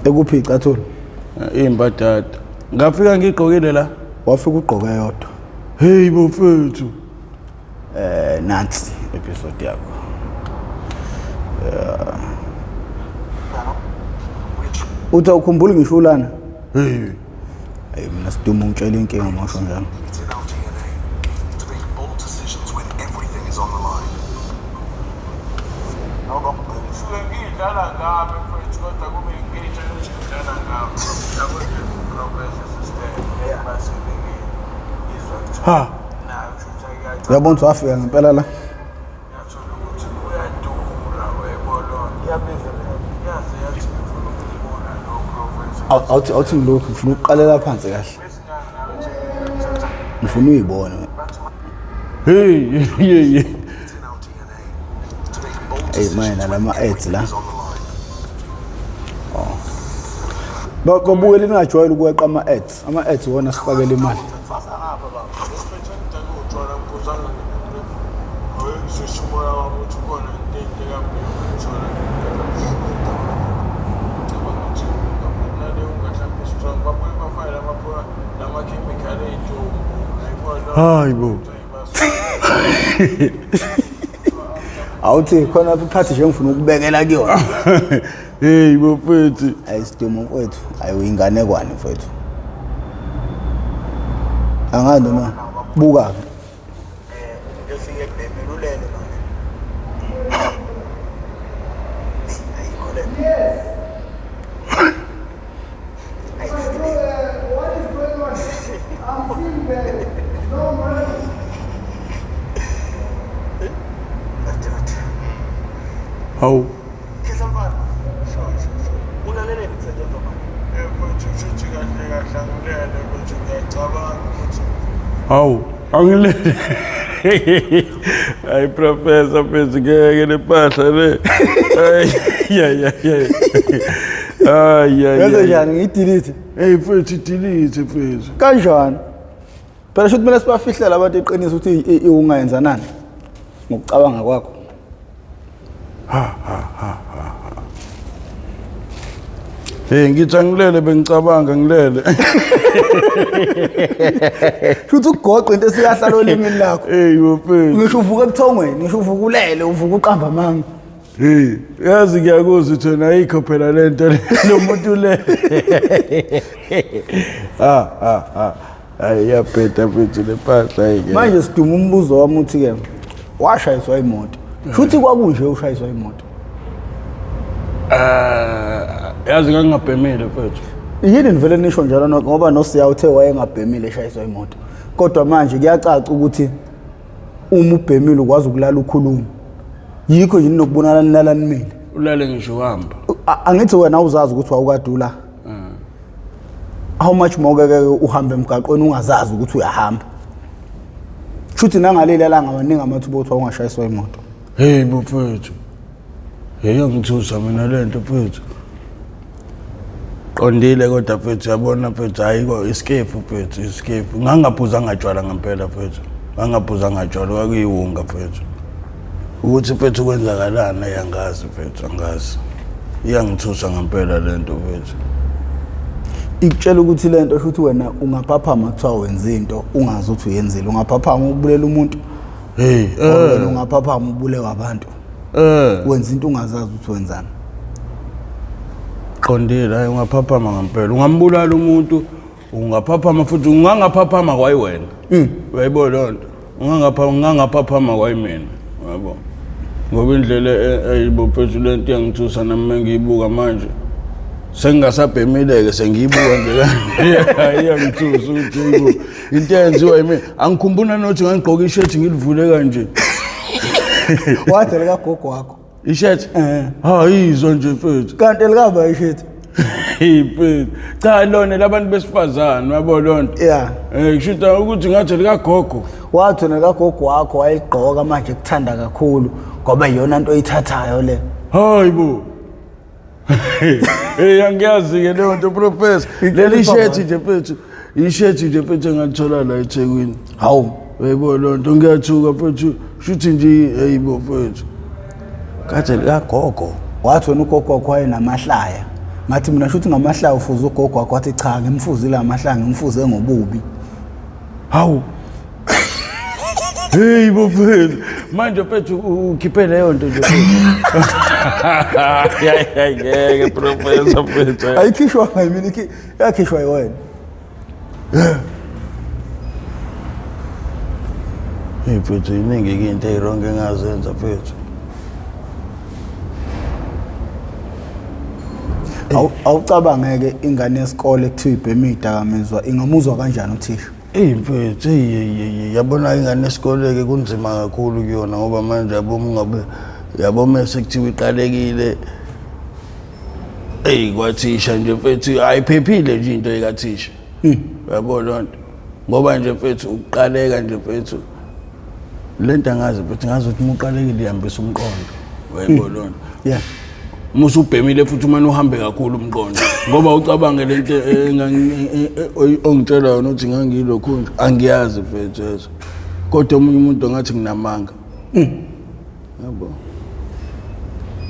Ekuphica Thuli. Imbadada. Ngafika ngigqokile la. Wafika ugqoke yodwa. Hey bofethu. Nansi episode yakho. Uthi ukhumbula ngisho lana? Hey. Hey mina siduma ngitshela inkinga masho njalo. Ha. Yabona wafika ngempela la. Awuthi ngilokhu ngifuna ukuqalela phansi kahle. Ngifuna uyibone. Hey, yeah. Hey man, lama ads la. Oh. Babuye lingajwayela ukweqa ama ads. Ama ads wona sifakela imali. Hayi bo. Awuthi khona uphathi nje ngifuna ukubekela kuyona. Hey bofethu. Ayisidumo mfowethu, ayuyinganekwane mfowethu. Angani ma buka. Ngefike ebhemelulele manje. How? How? Angilele. Ay professor phezu ngeke nepahla le. Yeah. Ay. Yenze njani ngidelete? Hey mfethu delete phezu. Kanjani? Phela shothi mina sibafihlela abantu eqinisa ukuthi ungayenza nani? Ngokucabanga kwakho. Ha. Hey ngithi angilele bengicabanga ngilele. Shuthi ugoqa into esikahlala olimini lakho. Hey mfethu. Ngisho uvuka ebuthongweni, ngisho uvuka ulele, uvuka uqamba manga. Hey, yazi ngiyakuzwa thona ayikho phela lento lo muntu le. Ay yaphetha mfethu lepahla ayike. Manje siduma umbuzo wami uthi ke washayiswa imoto. Shuthi kwakunje ushayiswa imoto. Yazi ngangabhemile mfethu. Yini nivele nisho njalo ngoba noSiya uthe wayengabhemile eshayiswa imoto. Kodwa manje kuyacaca ukuthi uma ubhemile ukwazi ukulala ukhuluma. Yikho nje nokubonana nilala nimile. Ulale ngisho uhamba. Angithi wena awuzazi ukuthi wawukadula. How much more ke uhamba emgaqweni ungazazi ukuthi uyahamba. Shuthi nangaleli amaningi amathuba ukuthi ungashayiswa imoto. Hey mfethu. Hey ngithusa mina lento mfethu. Qondile kodwa mfethu yabona mfethu ayiko escape mfethu escape. Ngangaphuza ngajwala ngempela mfethu. Ngangaphuza ngajwala kwakuyiwunga mfethu. Ukuthi mfethu kwenzakalana yangazi mfethu angazi. Iyangithusa ngempela lento mfethu. Ikutshela ukuthi lento shuthi wena ungaphaphama kuthiwa wenza into ungazi ukuthi uyenzile. Ungaphaphama ubulela umuntu. Hey, wena ungaphaphama ubulewa abantu. Wenza into ungazazi ukuthi wenzani. Qondile hayi ungaphaphama ngempela. Ungambulala umuntu, ungaphaphama futhi ungangaphaphama kwayi wena. Uyayibona lonto. Ungangaphaphama kwayi mina. Yabo. Ngoba indlela ayibophethu lento yangithusa nami ngiyibuka manje. Sengingasabhemileke sengiyibuka nje. Iyangithusa ukuthi into yenziwa yimi. Angikhumbula nothi ngangigqoka ishirt ngilivule kanje. Wathi lika gogo wakho. Ishirt? Izwa nje mfethu. Kanti likaba ishirt. Mfethu. Cha lona labantu besifazana yabo lonto. Yeah. Ngisho ukuthi ngathi lika gogo. Wathi lika gogo wakho wayigqoka manje kuthanda kakhulu ngoba iyona into oyithathayo le. Hayibo. Hey angiyazi ke leyo nto professor. Leli shirt nje mfethu. Ishirt nje mfethu engalithola la eThekwini. Hawu. Uyayibona lonto ngiyathuka mfethu. Shuthi nje hayibo mfethu. Kathi lika gogo. Wathi wena ugogo wakho wayena mahlaya. ngathi mina shuthi ngamahlaya ufuza ugogo wakho wathi cha ngimfuzile amahlaya ngimfuze ngobubi hawu hey bofethu manje mfethu ukhiphe leyo nto nje ngeke professor mfethu ayikhishwa ngayimini yakhishwa yiwena hey mfethu iningi into eyironke engazenza mfethu awucabangeke ingane yesikole ekuthiwa ibheme idakamizwa ingamuzwa kanjani uthisha mfethu yabona ingane esikoleke kunzima kakhulu kuyona ngoba manje yabo mase kuthiwa iqalekile kwathisha nje mfethu ayiphephile nje into ekathisha yabo lonto ngoba nje mfethu uqaleka nje mfethu lento angazi mfethu ngazi ukuthi uqalekile ihambisa umqondo yabo lonto yeah musu ubhemile futhi uma uhambe kakhulu umqondo ngoba ucabange lento ongitshela yona ukuthi ngangilokho nje angiyazi mfethu yeso kodwa umunye umuntu ngathi nginamanga yabo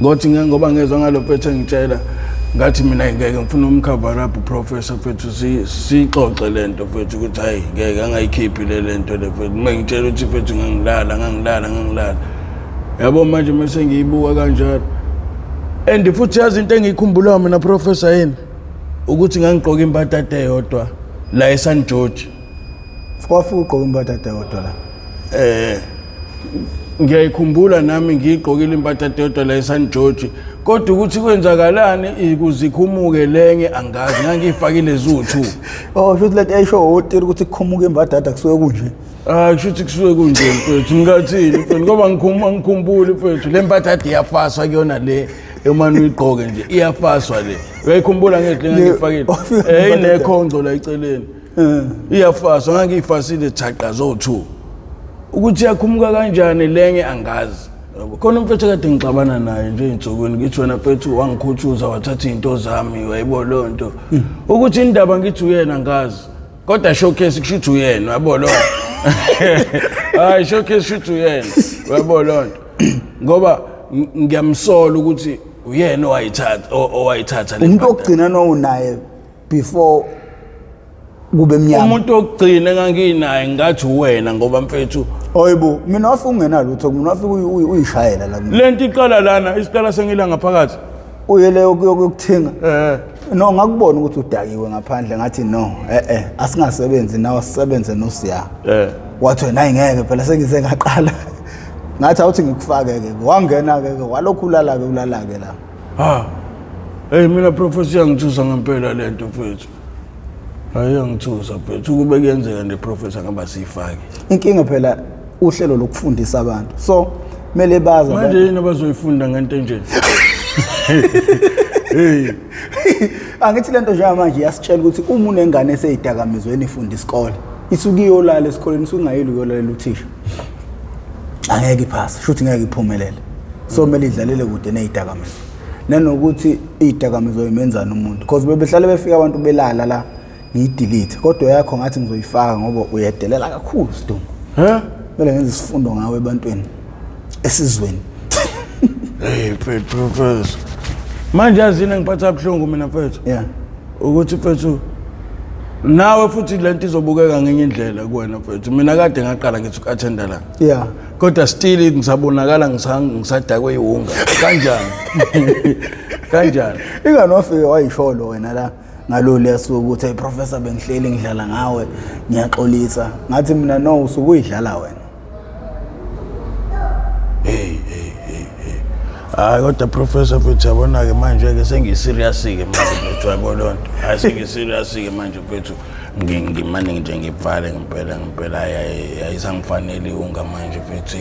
ngothi ngoba ngezwe ngalo mfethu ngitshela ngathi mina ngeke ngifuna umcover up professor mfethu sixoxe lento mfethu ukuthi hayi ngeke angayikhiphi lento le mfethu mengitshela ukuthi mfethu ngangilala yabo manje mase ngiyibuka kanjalo and futhi yazi into engikhumbulayo mina professor yini ukuthi ngangigqoka impatata eyodwa la eSan George kwafika ugqoka impatata eyodwa la ngiyayikhumbula nami ngiyigqokile impatata eyodwa la eSan George kodwa ukuthi kwenzakalani ukuzikhumuke lenye angazi ngangifakile zu2 shuthi let ayisho hoteli ukuthi kukhumuke impatata kusuke kunje kushuthi kusuke kunje mfethu ngathini mfethu ngoba ngikhumbula mfethu le mpatata iyafaswa kuyona le emani uyigqoke nje iyafaswa le uyayikhumbula ngehle ngangifakile inekhonco la eceleni iyafaswa ngangiyifasile thaqa zo2 ukuthi yakhumuka kanjani lenye angazi khona umfethu kade ngixabana naye nje insukwini ngithi wena mfethu wangikhuthuza wathatha into zami wayibo lonto ukuthi indaba ngithi uyena ngazi kodwa showcase kushuthi uyena yabo lonto hayi showcase kushuthi uyena yabo lonto ngoba ngiyamsola ukuthi uyena owayithatha le umuntu ogcina nounaye before kube emnyama umuntu ogcina enganginaye ngathi uwena ngoba mfethu oyibo mina wafika ungenalutho mina wafika uyishayela la lento iqala lana isiqala sengila ngaphakathi uyele ukuyokuthenga no ngakubona ukuthi udakiwe ngaphandle ngathi no asingasebenzi nawe sisebenze noSiya wathi wena ngeke phela sengize ngaqala ngathi awuthi ngikufake-ke wangena-ke walokhu ulala-ke la mina professor yangithusa ngempela lento mfethu hayi yangithusa mfethu kube kuyenzeka nje professor ngaba siyifake inkinga phela uhlelo lokufundisa abantu so kumele bazi manje yini abazoyifunda ngento nje angithi lento njengamanje yasitshela ukuthi uma unengane eseyidakamizweni ifunda isikole isuke iyolala esikoleni isuke ingayeli ukuyolalela uthisha angeke iphase shuthi ngeke iphumelele so kumele idlalele kude nezidakamizwa nanokuthi izidakamizwa imenzana umuntu because bebehlale befika abantu belala la ngiyidelete kodwa yakho ngathi ngizoyifaka ngoba uyedelela kakhulu Sdumo kumele ngenze isifundo ngawe ebantwini esizweni professor manje yazini ngiphatha abhlungu mina mfethu ukuthi mfethu nawe futhi lento izobukeka ngenye indlela kuwena mfethu mina kade ngaqala ngithi ukathenda la kodwa still ngisabonakala ngisadakwe ihunga kanjani ingani wafike wayisholo wena la ngalo leso ukuthi hey professor bengihleli ngidlala ngawe ngiyaxolisa ngathi mina no usuke uyidlala wena kodwa professor futhi yabona ke manje ke sengiserious ke manje mfethu yabona sengiserious ke manje mfethu ngimane nje ngivale ngempela ayisangifanele ihunga manje mfethu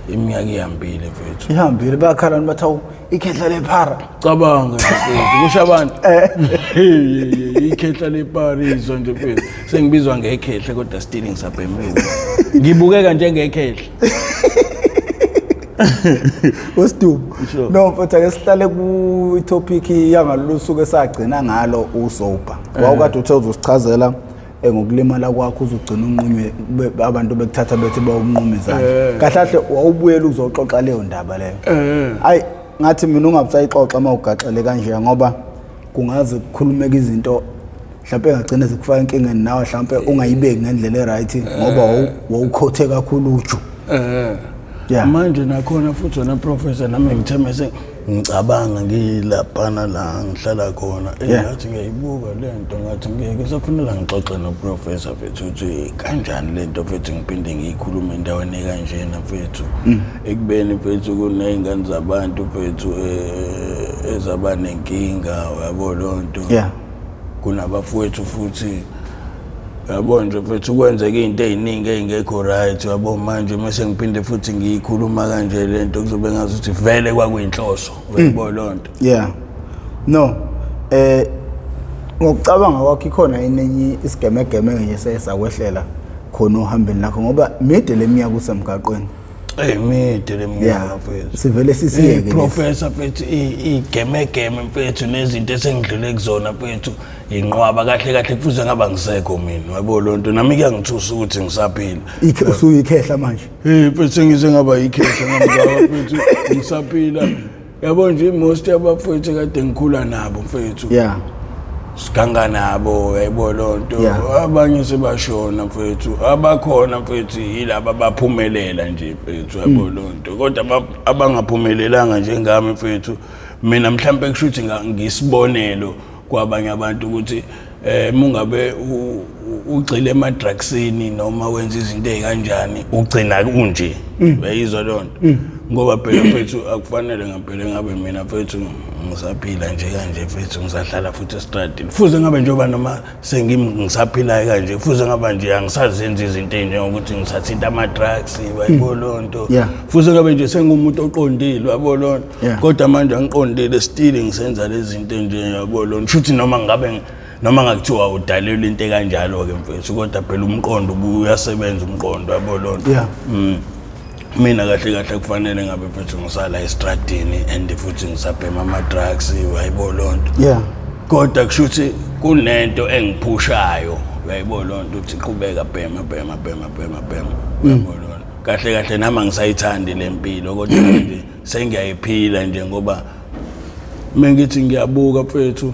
iminyaka ihambile mfethu ihambile bayakhala bathawu ikhehla lephara cabanga mfethu kusho abantu ikhehla lephara izwe nje mfethu sengibizwa ngekhehla kodwa still ngisabhemile ngibukeka njengekhehla Usdumo no mfethu ake sihlale ku topic yangalusuku esagcina ngalo usopa wawukade uthe uzosichazela ngokulimala kwakho uzugcina unqunywe abantu bekuthatha bethi bawunqumizana kahlahle wawubuyela uzoxoxa leyo ndaba leyo hayi ngathi mina ungabusayixoxa mawugaxele kanje ngoba kungaze kukhulumeka izinto mhlawumbe engagcina zikufaka enkingeni nawe mhlawumbe ungayibeki ngendlela eright ngoba wawukhothe kakhulu uju. Manje nakhona futhi wena professor nami ngithemese ngicabanga ngilapana la ngihlala khona ngathi ngiyayibuka lento ngathi ngeke safanele ngixoxe no professor fethu ukuthi kanjani lento fethu ngiphinde ngiyikhulume endaweni kanjena fethu ekubeni fethu kuneyingane zabantu fethu ezabanenkinga yabo lonto kunabafowethu futhi yabo nje fethu kwenzeka izinto eziningi ezingekho right yabo manje mase ngiphinde futhi ngiyikhuluma kanje lento kuzobe ngazi ukuthi vele kwakuyinhloso uyabo lonto. No ngokucabanga kwakho ikhona enenye isigemegeme nje sesakwehlela khona uhambeni lakho ngoba mide leminyaka usemgaqweni. Mide leminyaka fethu sivele sisiyeke professor fethu igemegeme mfethu nezinto esengidlule kuzona fethu inqwaba kahle kufuze ngaba ngisekho mina yabo lonto nami kuyangithusa ukuthi ngisaphila usuyikhehla manje fethu ngize ngaba yikhehla ngaba fethu ngisaphila yabo nje most abafethu kade ngikhula nabo mfethu siganga nabo yabo lonto abanye sebashona mfethu abakhona mfethu yilabo abaphumelela nje mfethu yabo lonto kodwa abangaphumelelanga njengami mfethu mina mhlambe kushuthi ngisibonelo kwabanye abantu ukuthi mungabe ugcile ema drugsini noma wenza izinto ezikanjani ugcina kunje uyizwa lonto ngoba phela mfethu akufanele ngempela ngabe mina mfethu ngisaphila nje kanje mfethu ngisahlala futhi estradini fuze ngabe njengoba noma sengisaphila kanje fuze ngaba nje angisazenza izinto njengokuthi ngisathinta ama drugs bayibo lonto fuze ngabe nje sengumuntu oqondile yabo lonto kodwa manje angiqondile still ngisenza lezi zinto nje yabo lonto futhi noma ngakuthiwa udalelwe into kanjalo ke mfethu kodwa phela umqondo uyasebenza umqondo yabo lonto mina kahle kufanele ngabe mfethu ngisala estradini and futhi ngisabhema ama drugs wayibo lonto kodwa kushuthi kunento engiphushayo wayibo lonto uthi qhubeka bhema yabo lonto kahle nami ngisayithandi lempilo kodwa nje sengiyayiphila nje ngoba mengithi ngiyabuka mfethu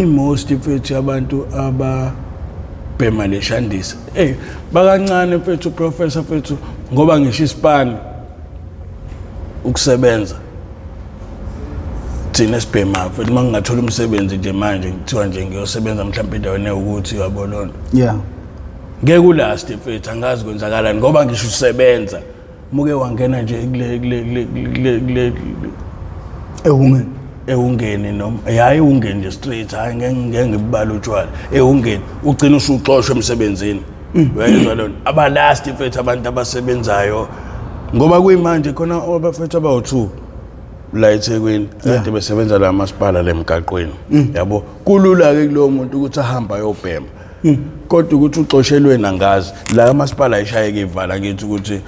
most mfethu abantu ababhema leshandisa bakancane mfethu professor mfethu ngoba ngisho isipani ukusebenza thina sibhema mfethu mangingathola umsebenzi nje manje ngithiwa nje ngiyosebenza mhlawumbe endaweni ewukuthi yabo lonto ngeke ulast mfethu angazi kwenzakalani ngoba ngisho usebenza muke wangena nje kule ewungeni noma hayi ungene nje straight hayi ngeke ngibala utshwala ungene ugcina usuxoshwe emsebenzini wezwa lonto abalast mfethu abantu abasebenzayo ngoba kuyimanje khona abafethu abawu2 la eThekwini kade besebenza la masipala lemgaqweni yabo kulula ke kulowo muntu ukuthi ahamba ayobhema kodwa ukuthi uxoshelwe nangazi la masipala ayishayeke ivala ngithi ukuthi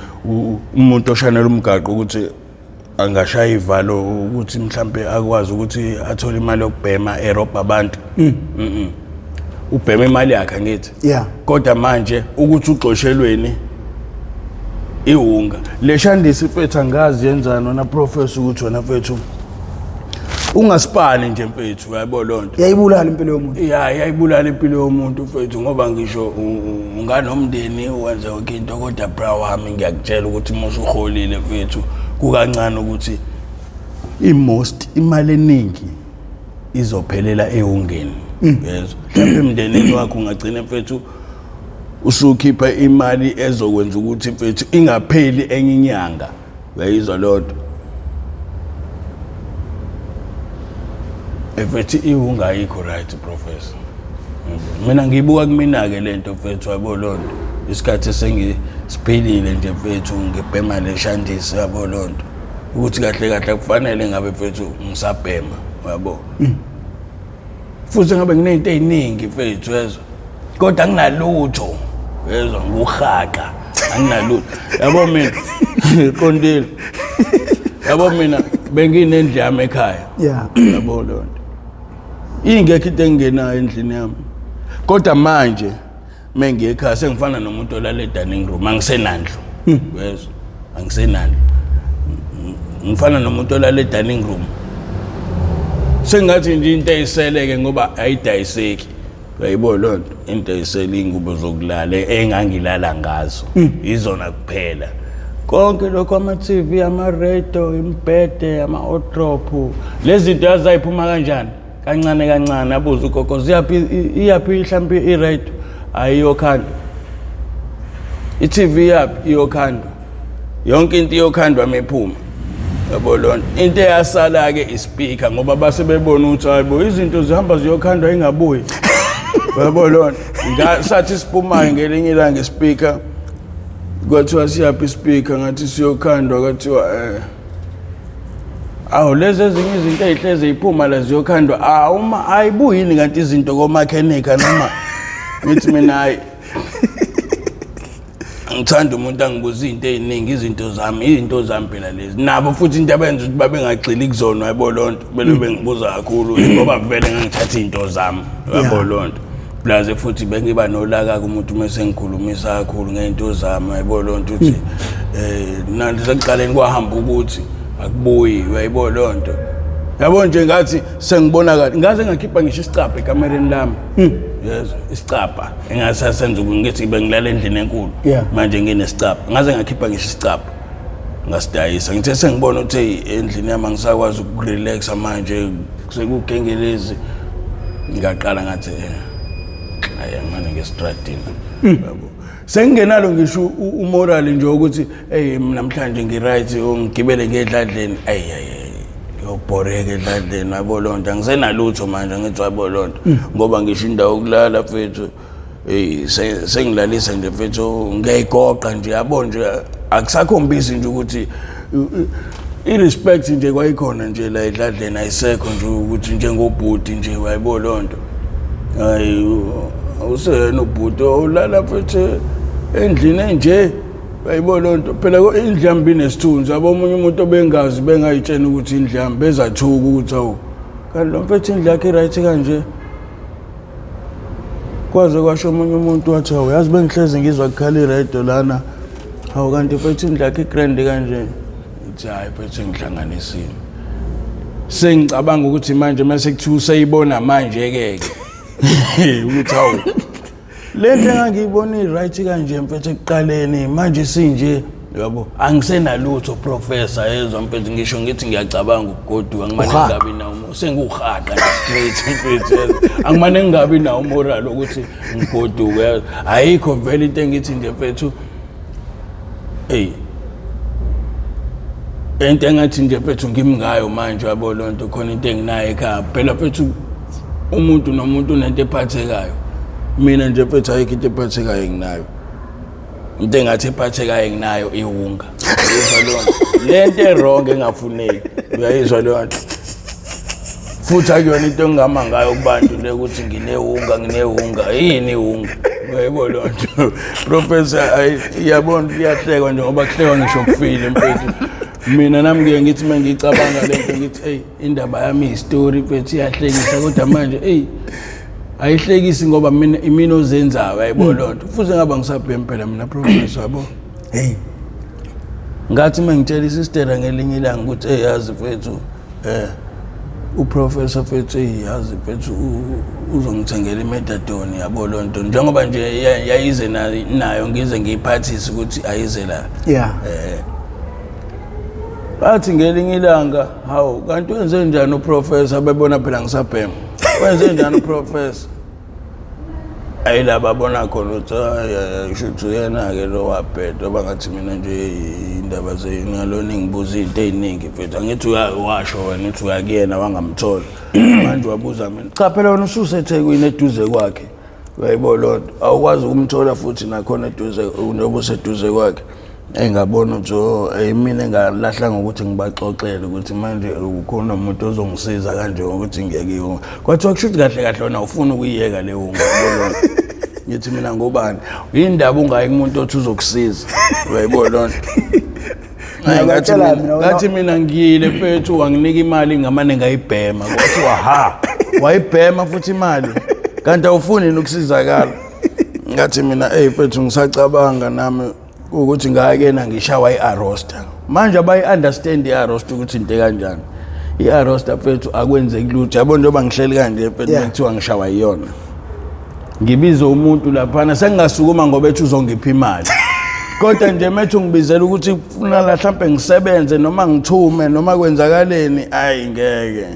umuntu oshanela umgaqo ukuthi angashaya ivalo ukuthi mhlambe akwazi ukuthi athole imali yokubhema erobha abantu ubhema imali yakhe ngithi kodwa manje ukuthi uxoshelweni iwunga leshandisi mfethu angazi yenzana wona professor ukuthi wena mfethu ungasipani nje mfethu uyabo lonto yayibulala impilo yomuntu yayibulala impilo yomuntu mfethu ngoba ngisho unganomndeni wenza yonke into kodwa bra wami ngiyakutshela ukuthi musu uholile mfethu kukancane ukuthi imali eningi izophelela ewungeni yezwa mhlawumbe emndenini wakho ungagcina mfethu usukhipha imali ezokwenza ukuthi mfethu ingapheli enye inyanga uyayizwa lonto mfethu iwungayikho right professor mina ngibuka kumina ke lento mfethu yabo lonto isikhathi sengisiphilile nje mfethu ngebhema leshandisi yabo lonto ukuthi kahle kufanele ngabe mfethu ngisabhema yabo futhi ngabe nginezinto eziningi mfethu yezwa kodwa nginalutho yezwa nguhaqa anginalutho yabo mina qondile yabo mina benginendlama ekhaya yabo lonto ingekho into engenayo endlini yami kodwa manje mengiye ekhaya sengifana nomuntu olala edining room angisenandlu yezwa angisenandlu ngifana nomuntu olala edining room sengathi nje into eyiseleke ngoba ayidayiseki uyayibona lonto into eyisele ingubo zokulala engangilala ngazo izona kuphela konke lokho ama-TV ama-radio imbhede ama-otropu lezi zinto yazizayiphuma kanjani kancane kancane abuze ugogo iyaphi mhlawumbe i-radio ayiyokhandwa i-TV yaphi iyokhandwa yonke into iyokhandwa mephuma yabo lonto into eyasala-ke ispeaker ngoba base bebona ukuthi hayibo izinto zihamba ziyokhandwa ingabuyi yabo lonto sathi siphumayo ngelinye ilanga ispeaker kwathiwa siyaphi ispeaker ngathi siyokhandwa kwathiwa awu lezi ezinye izinto eyihleze iphuma la ziyokhandwa uma ayibuyini kanti izinto komakhenika noma ngithi mina hayi ngithanda umuntu angibuza into eziningi izinto zami phela lezi nabo futhi into abenza ukuthi babengagxili kuzona yabo lonto bele bengibuza kakhulu ngoba vele ngangithatha izinto zami yabo lonto plaze futhi bengiba nolaka kumuntu mase ngikhulumisa kakhulu ngento zami yabo lonto uthi nanti sekuqaleni kwahamba ukuthi akubuyi uyayibona lonto yabo nje ngathi sengibona kahle ngaze ngakhipha ngisho isicapha ekamereni lami yes isicapha engasasenza ngithi bengilala endlini enkulu manje nginesicapha ngaze ngakhipha ngisho isicapha ngasidayisa ngithe sengibona ukuthi endlini yami angisakwazi ukurelaxa manje sekugengelezi ngaqala ngathi ayamane ngestrategy yabo sengingenalo ngisho umoral nje ukuthi namhlanje ngiright ngigibele ngedladleni yobhoreke edladleni yabo lonto angisenalutho manje ngithi yabo lonto ngoba ngisho indawo yokulala mfethu sengilalisa nje mfethu ngiyayigoqa nje yabo nje akusakhombisi nje ukuthi irespect nje kwayikhona nje la edladleni ayisekho nje ukuthi njengobhudi nje yabo lonto hayi usena ubhuti olala mfethu endlini enje bayibona lonto phela indlambi nesithunzi abomunye umuntu obengazi bengayitshena ukuthi indlambi bezathuka ukuthi awu kanti lo mfethu indlu yakhe right kanje kwaze kwasho omunye umuntu wathi awu yazi bengihleze ngizwa kukhala iradio lana awu kanti mfethu indlu yakhe grand kanje ithi hayi mfethu ngihlanganisile sengicabanga ukuthi manje mase kuthiwa useyibona manje-ke ukuthi awu lento engangiyibona right kanje mfethu ekuqaleni manje sinje yabo angisenalutho professor yezwa mfethu ngisho ngithi ngiyacabanga ukugoduka ngimane ngabi nawo senguhaqa straight mfethu angimane ngabi nawo moral ukuthi ngigoduka ayikho vele into engithi nje mfethu into engathi nje mfethu ngimngayo manje yabo lonto khona into enginayo ekhaya phela mfethu umuntu nomuntu unento ephathekayo mina nje mfethu ayikho into ephathekayo nginayo into engathi ephathekayo nginayo iwunga uyizwa lonto lento errong engafuneki uyayizwa lonto futhi akuyona into engama ngayo kubantu le ukuthi nginewunga yini iwunga uyayibona lonto professor iyabona iyahlekwa nje ngoba kuhlekwa ngisho kufile mfethu mina nami ngiye ngithi mengicabanga lento ngithi indaba yami istory mfethu iyahlekisa kodwa manje ayihlekisi ngoba mina ozenzayo ayibona lonto futhi ngaba ngisabhemi phela mina professor yabo ngathi mengitshela isister ngelinye ilanga ukuthi yazi mfethu uprofessor mfethu yazi mfethu uzongithengela imetadone yabo lonto njengoba nje yayize nayo ngize ngiyiphathise ukuthi ayize la bathi ngelinye ilanga hawu kanti wenze njani uprofessor bebona phela ngisabhema wenze njani uprofessor ayila babona khona ukuthi shuthu yena-ke lo wabheda bangathi mina nje indaba zengalona ngibuza into ey'ningi mfethu angithi washo wena uthi uyakuyena wangamthola manje wabuza mina cha phela wena ususethekwini eduze kwakhe uyayibona lonto awukwazi ukumthola futhi nakhona eduze noba useduze kwakhe engabona ukuthi mina engalahla ngokuthi ngibaxoxele ukuthi manje ukhona umuntu ozongisiza kanje ukuthi ngiyekiwe kwathiwa kushuthi kahle kahle wena ufuna ukuyiyeka leyo ngibona ngithi mina ngobani indaba ungayi kumuntu othi uzokusiza uyayibona lonto ngathi mina ngiyile mfethu wanginika imali ngamane ngayibhema kwathiwa wayibhema futhi imali kanti awufuni ukusizakala ngathi mina mfethu ngisacabanga nami ukuthi ngayakena ngishawa i-arroster manje abayi-understand i-arroster ukuthi into kanjani i-arroster mfethu akwenzeki lutho yabo njengoba ngihleli kanje mfethu kuthiwa ngishawa yiyona ngibiza umuntu laphana sengingasukuma ngoba ethi uzongipha imali kodwa nje manje ngibizela ukuthi ufuna la mhlambe ngisebenze noma ngithume noma kwenzakaleni ayi ngeke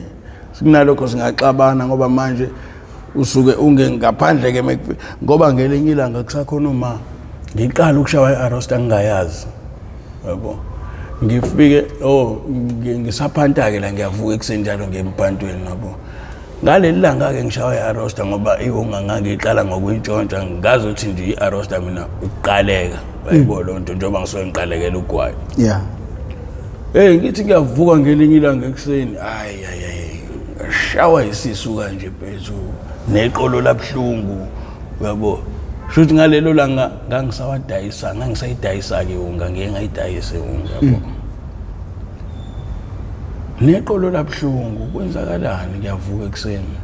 sinalokho singaxabana ngoba manje usuke ngaphandle ke ngoba ngelinye ilanga kusakhona uma ngiqala ukushawa i-arroster ngingayazi yabo ngifike ngisaphanta ke la ngiyavuka ekuseni njalo ngempantweni yabo ngaleli langa ke ngishawa i-arroster ngoba ihunga ngangiqala ngokuyintshontsha ngazi ukuthi nje i-arroster mina uqaleka bayibo lonto njengoba ngisuke ngiqalekela ugwayi ngithi ngiyavuka ngelinye ilanga ekuseni shawa isisu kanje phezulu neqolo labhlungu yabo shuthi ngalelo langa ngangisawadayisa ngangisayidayisa ke unga ngeke ngayidayise unga yabo neqolo labhlungu kwenzakalani ngiyavuka ekuseni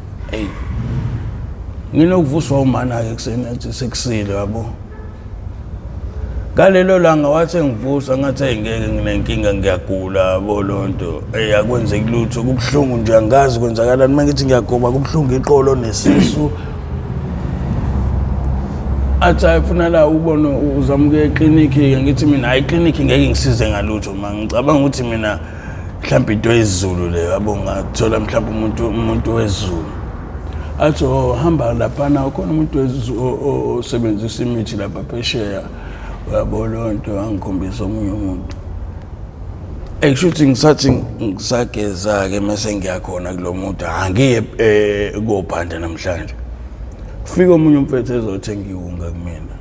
nginokuvuswa umana ke ekuseni athi sekusile yabo ngalelo langa wathi ngivusa ngathi ngeke nginenkinga ngiyagula yabo lonto akwenzeki lutho kubhlungu nje angazi kwenzakalani mangithi ngiyagoba kubhlungu iqolo nesisu athi ayifuna la ubona uzamuke eclinic ngithi mina hayi iclinic ngeke ngisize ngalutho ngicabanga ukuthi mina mhlawumbe into yezulu le yabo ngathola mhlawumbe umuntu wezulu athi hamba lapha na ukhona umuntu wezulu osebenzisa imithi lapha phesheya yabo lonto angikhombisa omunye umuntu kushuthi ngisathi ngisageza ke mase ngiyakhona kulomuntu angiye kophanda namhlanje kufika omunye umfethu ezothenga iwunga kumina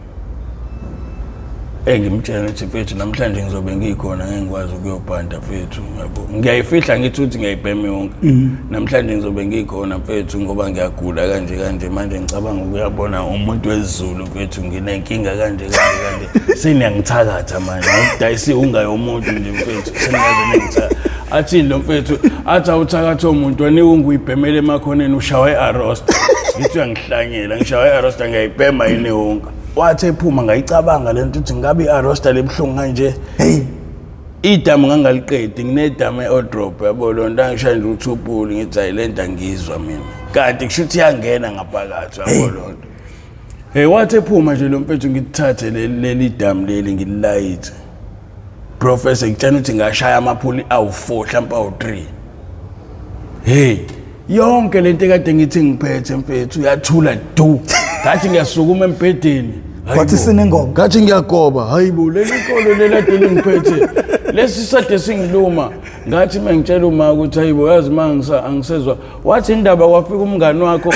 ngimtshela ukuthi mfethu namhlanje ngizobe ngikhona ngengikwazi ukuyophanda mfethu yabo ngiyayifihla ngithi ukuthi ngiyayibhema yonke namhlanje ngizobe ngikhona mfethu ngoba ngiyagula kanje manje ngicabanga ukuyabona umuntu wezulu mfethu nginenkinga kanje seniyangithakatha manje ngidayisa iwunga yomuntu nje mfethu sengaze ngithakatha athi lo mfethu athi awuthakatha umuntu wena iwunga uyibhemele emakhoneni ushawa i-arroster ngithi uyangihlanyela ngishawa i-arroster ngiyayibhema yini iwunga wathi ephuma ngayicabanga lento ukuthi ngabe i-arroster lebhlungu kanje idamu ngangaliqedi nginedamu e-odrop yabo lonto angishaya nje uthupuli ngithi hayi lento angizwa mina kanti kushuthi yangena ngaphakathi yabo lonto wathi ephuma nje lo mfethu ngithathe leli damu leli ngililayithe professor ngitshela ukuthi ngashaya amaphuli awu4 mhlawumbe awu3 yonke lento ekade ngithi ngiphethe mfethu yathula du ngathi ngiyasukuma embhedeni wathi sinengoma ngathi ngiyagoba hayibo leli nkolo lelade lingiphethe lesi sade singiluma ngathi mengitshela uma ukuthi hayibo yazi mangisa angisezwa wathi indaba kwafika umngani wakho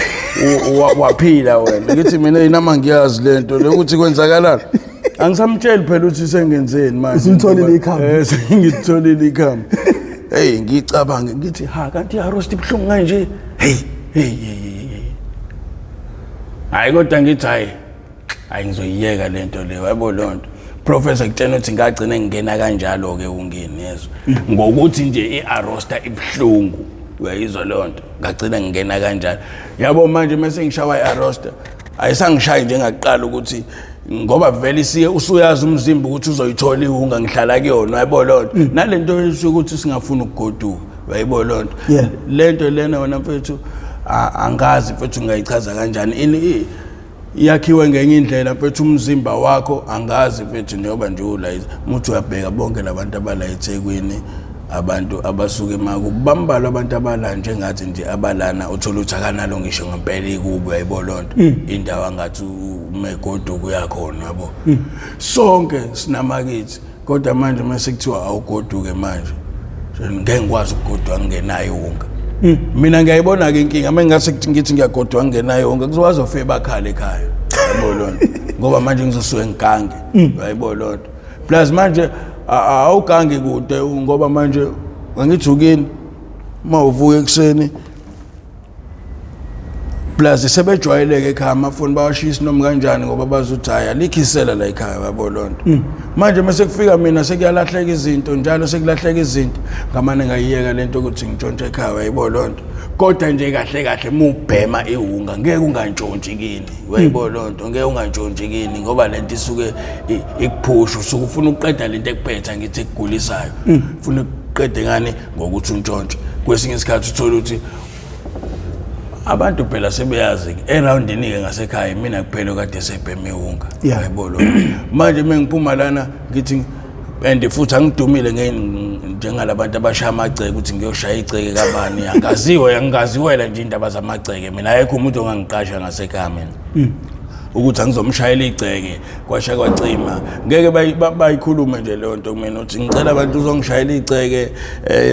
waphila wena ngithi mina inama ngiyazi lento lokuthi kwenzakalani angisamtsheli phela ukuthi sengenzeni manje simtholile ikhamba ngitholile ikhamba ngicabanga ngithi kanti i-arroster ibhlungu kanje hayi kodwa ngithi hayi ngizoyiyeka lento leyo yabo lonto professor kutshena ukuthi ngagcina ngingena kanjalo ke ungeni yezwa ngokuthi nje i-arroster ibhlungu uyayizwa lonto ngagcina ngingena kanjalo yabo manje mase ngishawa i-arroster ayisangishayi njengaqala ukuthi ngoba vele siye usuyazi umzimba ukuthi uzoyithola ihunga ngihlala kuyona yabo lonto nalento ukuthi singafuna ukugoduka yabo lonto lento lena wena mfethu angazi mfethu ngayichaza kanjani yakhiwe ngenye indlela mfethu umzimba wakho angazi mfethu njengoba nje ulayiza umuntu uyabheka bonke labantu abala eThekwini abantu abasuke makubambalwa abantu abala njengathi nje abalana uthola ukuthi akanalo ngisho ngempela ikubo yayibononto indawo ngathi umegodo kuyakhona yabo sonke sinamakithi kodwa manje mase kuthiwa awugoduke manje ngeke ngikwazi ukugodwa ngenayo wonke mina ngiyayibona ke inkinga mengase ngithi ngiyagodwa ngenayo wonke kuzowazi ofike bakhala ekhaya yayibononto ngoba manje ngizosuke ngigange yayibononto plus manje awugange kude ngoba manje ngangijukini mawuvuka ekseni plus sebejwayeleke ekhaya amafoni bawashisa noma kanjani ngoba bazothi haya likhisela la ekhaya yabononto manje mase kufika mina sekuyalahleka izinto njalo sekulahleka izinto ngamane ngayiyeka lento ukuthi ngitshontshe ekhaya yayibononto kodwa nje kahle kahle mubhema ehunga ngeke ungantshontshi kini wayibononto ngeke ungantshontshi kini ngoba lento isuke ikuphusha usuke ufuna ukuqeda lento ekuphetha ngithi ekugulisayo ufuna qede ngani ngokuthi untshontshe kwesinye isikhathi uthola ukuthi abantu phela sebeyazi eroundini ke ngasekhaya mina kuphela kade sebheme unga yayibolo manje mengiphuma lana ngithi and futhi angidumile njengalabantu abashaya amagceke ukuthi ngiyoshaya igceke kabani angaziwela nje indaba zamagceke mina ayekho umuntu ongangiqasha ngasekhaya mina ukuthi angizomshayela igceke kwasha kwacima ngeke bayikhulume nje leyo nto kumina uthi ngicela abantu uzongishayela igceke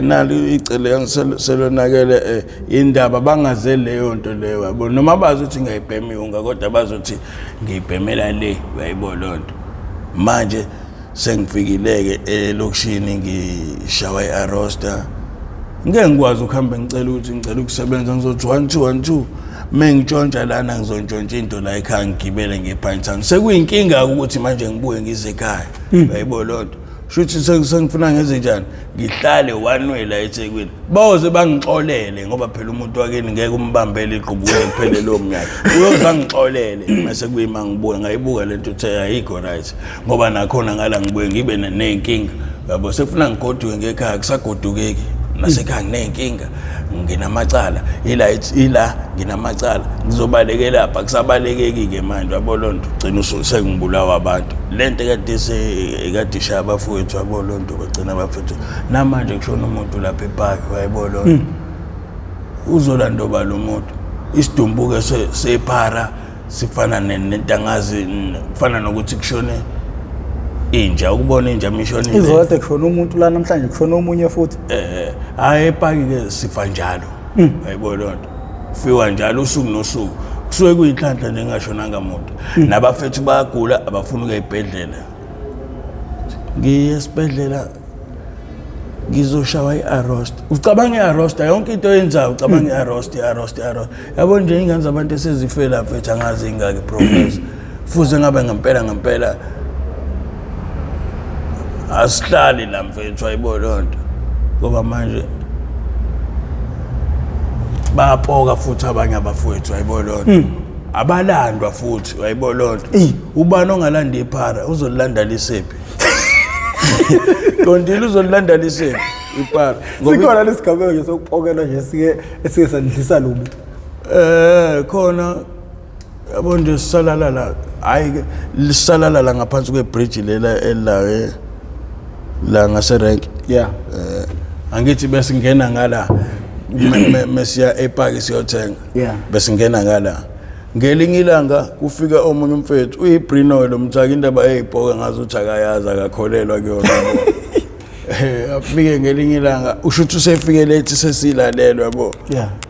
nali icele yangiselonakele indaba bangaze leyo nto leyo yabo noma bazi ukuthi ngiyibheme unga kodwa bazothi ngiyibhemela le uyayibona lonto manje sengifikileke elokishini ngishawa iArosta ngeke ngikwazi ukuhamba ngicela ukusebenza ngizothi 1 mengitshontsha lana ngizontshontsha into la ekhaya ngigibele ngePinetown sekuyinkinga ukuthi manje ngibuye ngize ekhaya uyayibona lonto shuthi sengifuna ngenze njani ngihlale one way la eThekwini bawoze bangixolele ngoba phela umuntu wakeni ngeke umbambele iqhubule kuphele lo mnyaka uyoza ngixolele mase kuyima ngibuye ngayibuka lento uthe ayikho right ngoba nakhona ngala ngibuye ngibe nenkinga yabo sekufuna ngigoduke ngekhaya kusagodukeki nasekhaya nginenkinga nginamacala ila nginamacala ngizobalekela lapha kusabalekeki ke manje yabo lonto ugcina usengibulawa abantu lento kade shaya abafowethu yabo lonto bagcina bafethu namanje kushona umuntu lapha epark yabo lonto uzolandoba lo muntu isidumbuke sephara sifana nentangazi kufana nokuthi kushone inja ukubona inja mishona izolade kushona umuntu la namhlanje kushona omunye futhi hayi epark ke sifa njalo yayibona lonto fiwa njalo usuku nosuku kusuke kuyinhlanhla nje ngashonanga umuntu nabafethu bayagula abafuna ukuya ebhedlela ngiye esibhedlela ngizoshawa iArosta ucabanga iArosta yonke into yenzayo ucabanga iArosta yabo nje ingane zabantu esezifela mfethu angazi ingaki professor fuze ngabe ngempela asihlali la mfethu ayibona lonto ngoba manje bayapoka futhi abanye abafowethu ayibona lonto abalandwa futhi ayibona lonto ubani ongalanda iphara uzolilanda lisephi Kondile uzolilanda lisephi iphara sikhona lesigabelo nje sokupokela nje sike sadlisa lubi khona yabo nje sisalala la hayi ke lisalala la ngaphansi kwebridge lela elawe la ngaserank angithi bese ngena ngala mesiya epark siyothenga bese ngena ngala ngelinye ilanga kufika omunye umfethu uyibrino lo mthaka indaba eyibhoka ngazo uthi akayazi akakholelwa kuyona afike ngelinye ilanga ushuthi usefike late sesilalelwe yabo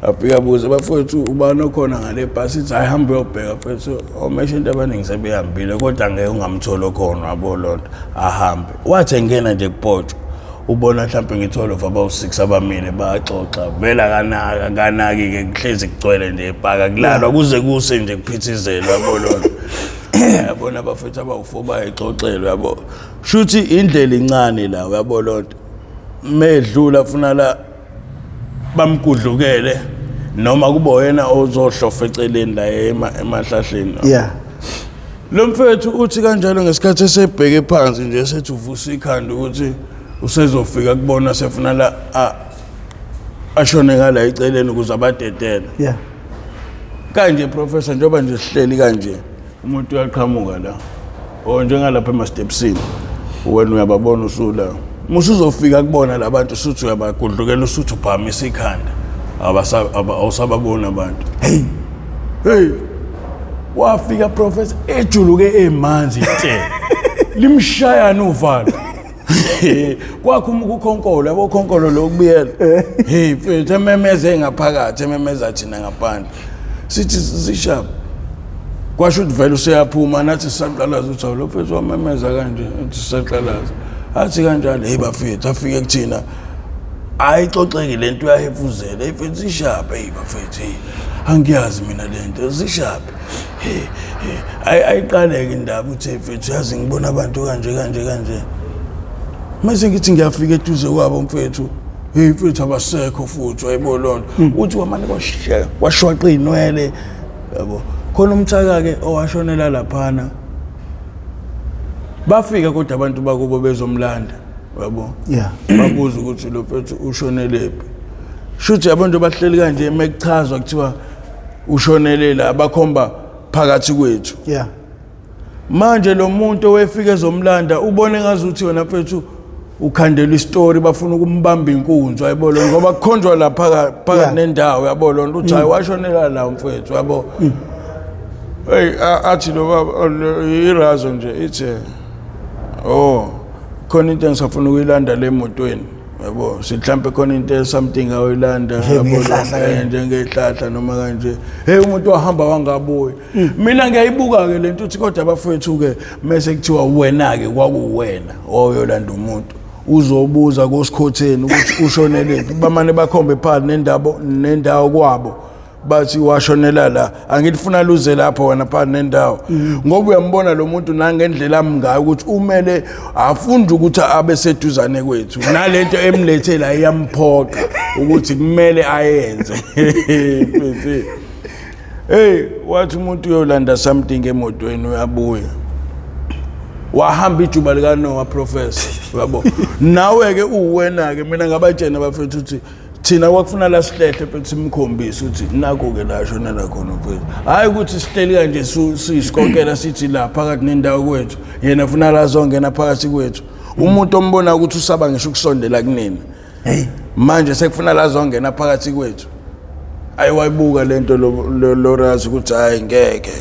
afika buze bafowethu ubani okhona ngale bus ithi ayihambe uyobheka mfethu omeshe into abaningi sebehambile kodwa ngeke ungamthola khona yabo lonto ahambe wathi engena nje kupoto ubona mhlawumbe ngithola about 6 abamile baxoxa vela kanaki ke kuhlezi kugcwele nje ebhaka kulalwa kuze kuse nje kuphithizelwa yabo lonto yabona abafethu abawu4 bayixoxelwe yabo shuthi indlela incane la yabo lonto medlula funa la bamgudlukele noma kubo yena ozohlofa eceleni la emahlahleni lo mfethu uthi kanjalo ngesikhathi esebheke phansi nje sethi uvusa ikhanda ukuthi usezofika kubona sefuna la ashone ngala eceleni ukuze abadedela kanje professor njoba nje sihleli kanje umuntu uyaqhamuka la njengalapha emastepsini wena uyababona usula musuzofika kubona labantu usuthi uyabagudlukela usuthi uphamisa ikhanda awusababona abantu hey wafika professor ejuluke emanzi te limshayana uvalo kwakho ukukhonkolo yabo khonkolo lokubuyela hey mfethu ememeze ngaphakathi ememeza thina ngaphandle sithi zishap kwasho ukuthi vele useyaphuma nathi sisaqalaza uthi lo mfethu wamemeza kanje uthi sisaqalaza athi kanjalo hey bafethu afike kuthina ayixoxeke lento uyahefuzela mfethu zishap hey bafethu angiyazi mina lento zishap ayiqaleke indaba uthi mfethu yazi ngibona abantu kanje mase ngithi ngiyafika eduze kwabo mfethu hey mfethu abasekho futhi wayibona uthi wamane washwaqa inwele yabo khona umthaka ke owashonela laphana bafika kodwa abantu bakubo bezomlanda yabo Yeah. babuza ukuthi lo mfethu ushonelephi shuthi abantu bahleli kanje ekuchazwa kuthiwa ushonele la abakhomba phakathi kwethu Yeah. manje lo muntu owefika ezomlanda ubone ngazuthi wena mfethu ukhandela istory bafuna ukumbamba inkunzi ayibolo ngoba kukhonjwa la phakathi nendawo yabolo uthi hayi washonela la mfethu yabo hey athi lo baba irazo nje ithi khona into engisafuna ukuyilanda le motweni yabo mhlambe khona into something awuyilanda yabo njengehlahla noma kanje hey umuntu wahamba wangabuye mina ngiyayibuka ke lento uthi kodwa abafethu ke mase kuthiwa wena ke kwakuwena oyolanda umuntu uzobuza kosikhotheni ukuthi ushonelephi bamane bakhombe phansi nendawo kwabo bathi washonela la angilifuna luze lapha wena phansi nendawo ngoba uyambona lo muntu nangendlela amngayo ukuthi umele afunde ukuthi abe seduzane kwethu nalento emlethe la iyamphoqa ukuthi kumele ayenze hey wathi umuntu uyolanda something emotweni uyabuya wahamba ijuba lika Noah professor yabo nawe ke uwena ke mina ngabatshena bafethu uthi thina kwakufuna la sihlehle phela simkhombisa ukuthi nako ke la shonela khona mfethu hayi ukuthi sihleli kanje siyisikokela sithi la phakathi nendawo kwethu yena ufuna la zongena phakathi kwethu umuntu ombona ukuthi usaba ngisho ukusondela kunina hey manje sekufuna la zongena phakathi kwethu ayiwayibuka lento lo razi ukuthi hayi ngeke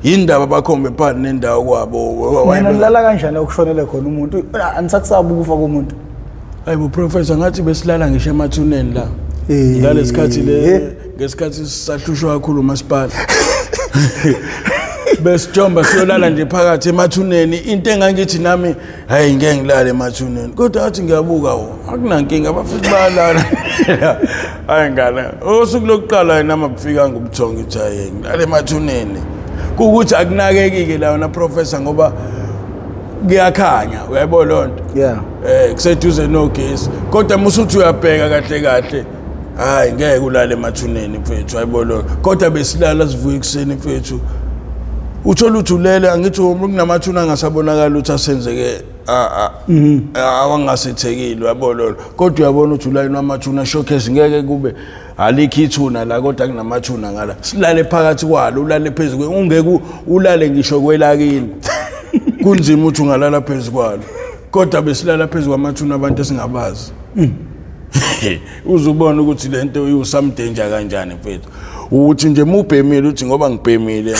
indaba bakhombe phansi nendawo kwabo wena nilala kanjani ukushonela khona umuntu anisakusaba ukufa komuntu hayibo professor ngathi besilala ngisho emathuneni la ngalesikhathi ngesikhathi sisahlushwa kakhulu masipala besijomba siyolala nje phakathi emathuneni into engangithi nami hayi ngeke ngilale emathuneni kodwa athi ngiyabuka akunankinga abafiki bayalala hayi ngala osuku lokuqala yena mabufika ngobuthongo ithi hayi ngilale emathuneni ukuthi akunakekike la na professor ngoba kuyakhanya uyayibona lonto kuseduze nogesi kodwa musuthi uyabheka kahle hayi ngeke ulale emathuneni mfethu ayibona kodwa besilala sivuka ekseni mfethu uthola ukuthi ulele angithi kunamathuna angasabonakala ukuthi asenzeke awangasethekile uyabona kodwa uyabona ukuthi ulayini wamathuna showcase ngeke kube alikho ithuna la kodwa kunamathuna ngala silale phakathi kwalo ulale phezulu ungeke ulale ngisho kwelakini kunzima ukuthi ungalala phezulu kwalo kodwa besilala phezulu kwamathuna abantu esingabazi uzubona ukuthi lento uyusam danger kanjani mfethu ukuthi nje mubhemile uthi ngoba ngibhemile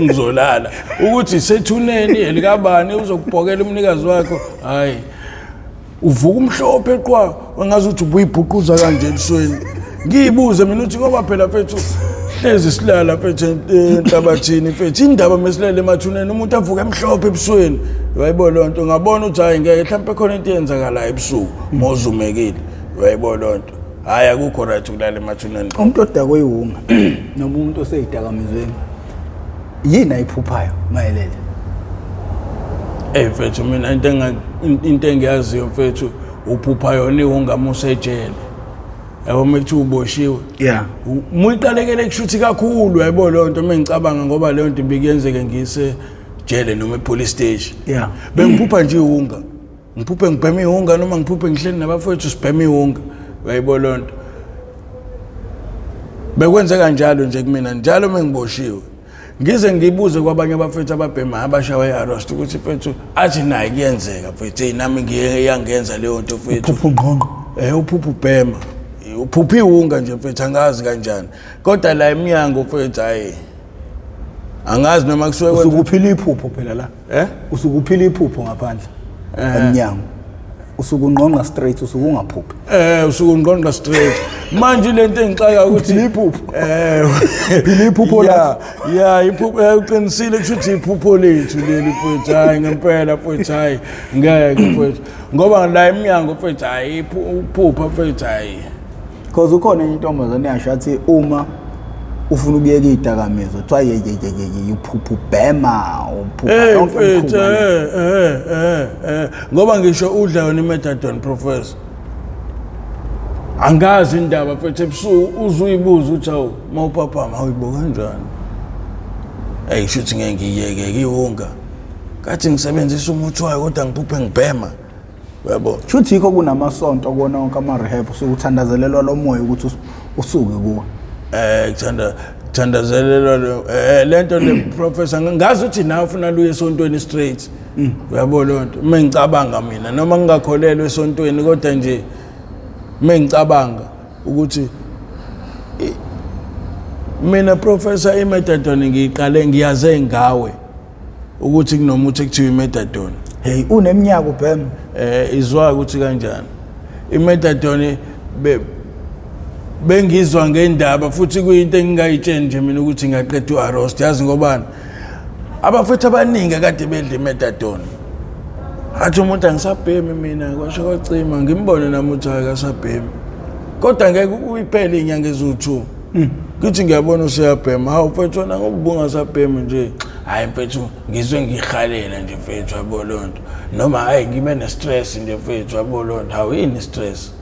ngizolala ukuthi sethuneni elikabani uzokubhokela umnikazi wakho hayi uvuka umhlophe qwa wangazi ukuthi ubuyibhuquza kanje ebusweni ngiyibuze mina uthi ngoba phela mfethu hlezi silala mfethu enhlabathini mfethu indaba mesilele emathuneni umuntu avuka emhlophe ebusweni uyayibona lonto ngabona ukuthi hayi ngeke mhlawumbe khona into eyenzakala ebusuku mozumekile uyayibona lonto hayi akukho right ukulala emathuneni umuntu odakwe ihunga noma umuntu oseyidakamizweni yini ayiphuphayo mayelele mfethu mina into engiyaziyo mfethu uphuphayo ihunga musejele yabo mekuthiwa uboshiwe muyiqalekele kushuthi kakhulu uyayibona lonto mengicabanga ngoba leyo nto bekuyenzeke ngise jele noma epolice station bengiphupha nje ihunga ngiphuphe ngibheme ihunga noma ngiphuphe ngihleli nabafowethu sibheme ihunga uyayibona lonto bekwenze kanjalo nje kumina njalo mengiboshiwe ngize ngibuze kwabanye abafethu ababhema abashawa earrest ukuthi mfethu athi nayi kuyenzeka mfethu nami ngiyangenza leyo nto mfethu uphupha ngqonqo uphupha ubhema uphupha ihunga nje mfethu angazi kanjani kodwa la eminyango mfethu hayi angazi noma kusuke usukuphila iphupho phela la usukuphila iphupho ngaphandle emnyango usukunqonqa straight usukungaphuphi usukunqonqa straight manje lento engixaka ukuthi iphupho phila iphupho la iphupho uqinisile ukuthi iphupho lethu leli mfethu hayi ngempela mfethu hayi ngeke mfethu ngoba la eminyango mfethu hayi uphupha mfethu hayi because ukhona intombazane yasho athi uma ufuna ukuyeka idakamizwa kuthiwa uphupha ubhema uphupha yonke ngoba ngisho udla yona imethadone professor angazi indaba mfethu ebusuku uzuyibuza uthi awu mawuphaphama awuyibo kanjani shuthi ngeke ngiyeke ihunga kathi ngisebenzisa umuthi wayo kodwa ngiphuphe ngibhema yabo. Shuthi yikho kunamasonto kona wonke ama-rehab sokuthandazelelwa lo moya ukuthi usuke kuwo. Thandazelelwa lento le professor ngazi ukuthi nawe ufuna luye esontweni straight. Uyabo lonto. Mengicabanga mina noma ngingakholelwa esontweni kodwa nje mengicabanga ukuthi mina professor imetadone ngiqale ngiyaze ngawe ukuthi kunomuthi ekuthiwa imetadone. Hey uneminyaka ubhema Izwa ukuthi kanjani imetadone bengizwa ngendaba futhi kuyinto engingayitsheni nje mina ukuthi ngaqeda uarrest yazi ngobani abafethu abaningi kade bedla imetadone athi umuntu angisabhemi mina kwasho kwacima ngimbone namuthi akasabhemi kodwa ngeke uyiphele inyanga ezu2 kithi ngiyabona usiyabhema hawu mfethu wena ngobunga sabhemi nje hayi mfethu ngizwe ngihalela nje mfethu yabo lonto noma hayi ngibe ne stress nje mfethu yabo lonto hawu yini stress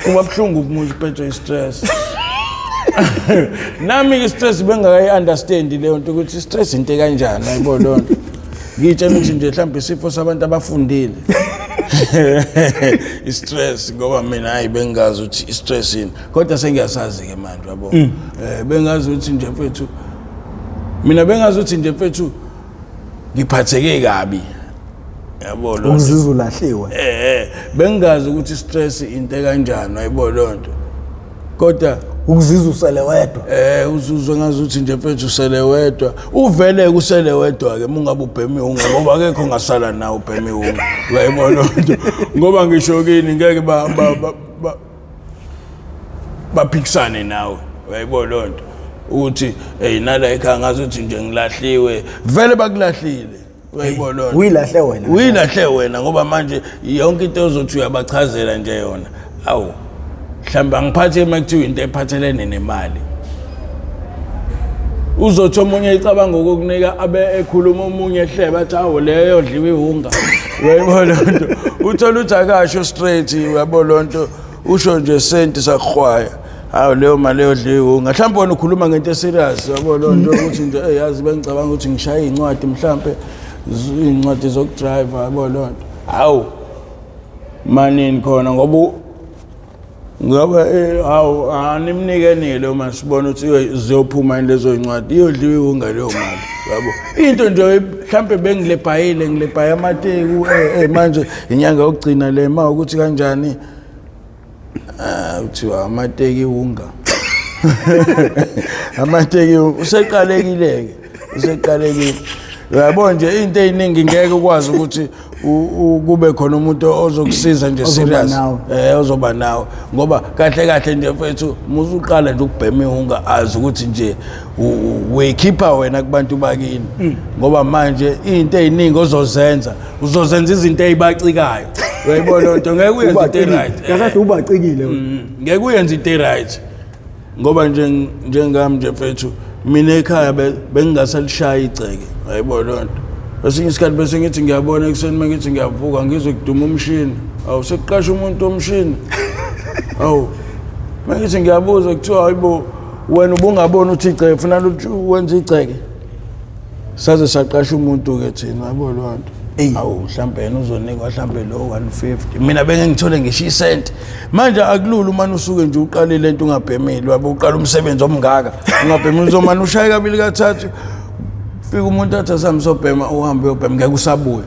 kuba buhlungu umuntu uphethwe i-stress nami i-stress bengakayi understand leyo nto ukuthi i-stress into kanjani ayibo lonto ngitshela ukuthi nje mhlawumbe isifo sabantu abafundile i-stress ngoba mina hayi bengazi ukuthi i-stress yini kodwa sengiyasazi ke manje yabo bengazi ukuthi nje mfethu mina bengazi ukuthi nje mfethu ngiphatheke kabi yabo lonto uzizwe ulahliwe bengazi ukuthi stress into kanjani ayibo lonto kodwa ukuzizwa usele wedwa uzuzwe ngazi ukuthi nje mfethu usele wedwa uvele kusele wedwa ke mungabe ubhemi unga ngoba akekho ngasala nawe ubhemi unga ayibo lonto ngoba ngisho kini ngeke baphikisane nawe ayibo lonto ukuthi hey nala ekhaya ngazi ukuthi nje ngilahliwe vele bakulahlile uyayibona uyilahle wena ngoba manje yonke into ozothi uyabachazela nje yona awu mhlamba ngiphathe makuthiwa into ephathelene nemali uzothi omunye icabanga ukukunika abe ekhuluma omunye ehleba athi awu leyo yodliwe ihunga uyayibona lonto uthola ukuthi akasho straight uyabo lonto usho nje senti sakhwaya hawu leyo mali yodliwe ihunga mhlawumbe wona ukhuluma ngento serious uyabo lonto ukuthi nje yazi bengicabanga ukuthi ngishaya incwadi mhlawumbe incwadi zokudrive yabo lonto hawu manini khona ngoba hawu animnikenile uma sibona ukuthi ziyophuma lezo incwadi iyodliwe ihunga leyo mali yabo into nje mhlambe ngilephaye amateku manje inyanga yokugcina le ma ukuthi kanjani uthi amateki ihunga amateki useqalekile yabo nje into eziningi ngeke ukwazi ukuthi kube khona umuntu ozokusiza nje serious ozoba nawe ngoba kahle nje mfethu musuqala nje ukubhema ihunga azi ukuthi nje wekhipha wena kubantu bakini ngoba manje into eziningi uzozenza izinto ezibacikayo uyayibona lonto ngeke uyenze into right kade ubacikile ngeke uyenze into right ngoba njengami nje mfethu mina ekhaya bengingasalishaya iceke ayibona lonto esinye isikhathi bese ngithi ngiyabona ekseni mangithi ngiyavuka ngizwe kuduma umshini awu sekuqasha umuntu omshini awu mangithi ngiyabuza kuthiwa hayibo wena ubungabona ukuthi iceke ufuna ukuthi wenze iceke saze saqasha umuntu ke thina ayibona lonto awu mhlambe yena uzonikwa mhlambe lo 150 mina benge ngithole ngisho isenti manje akulula uma usuke nje uqale lento ungabhemeli wabe uqala umsebenzi omngaka ungabhemeli uzomana ushaye kabili kathathu fika umuntu athi asamsobhema uhambe uyobhema ngeke usabuye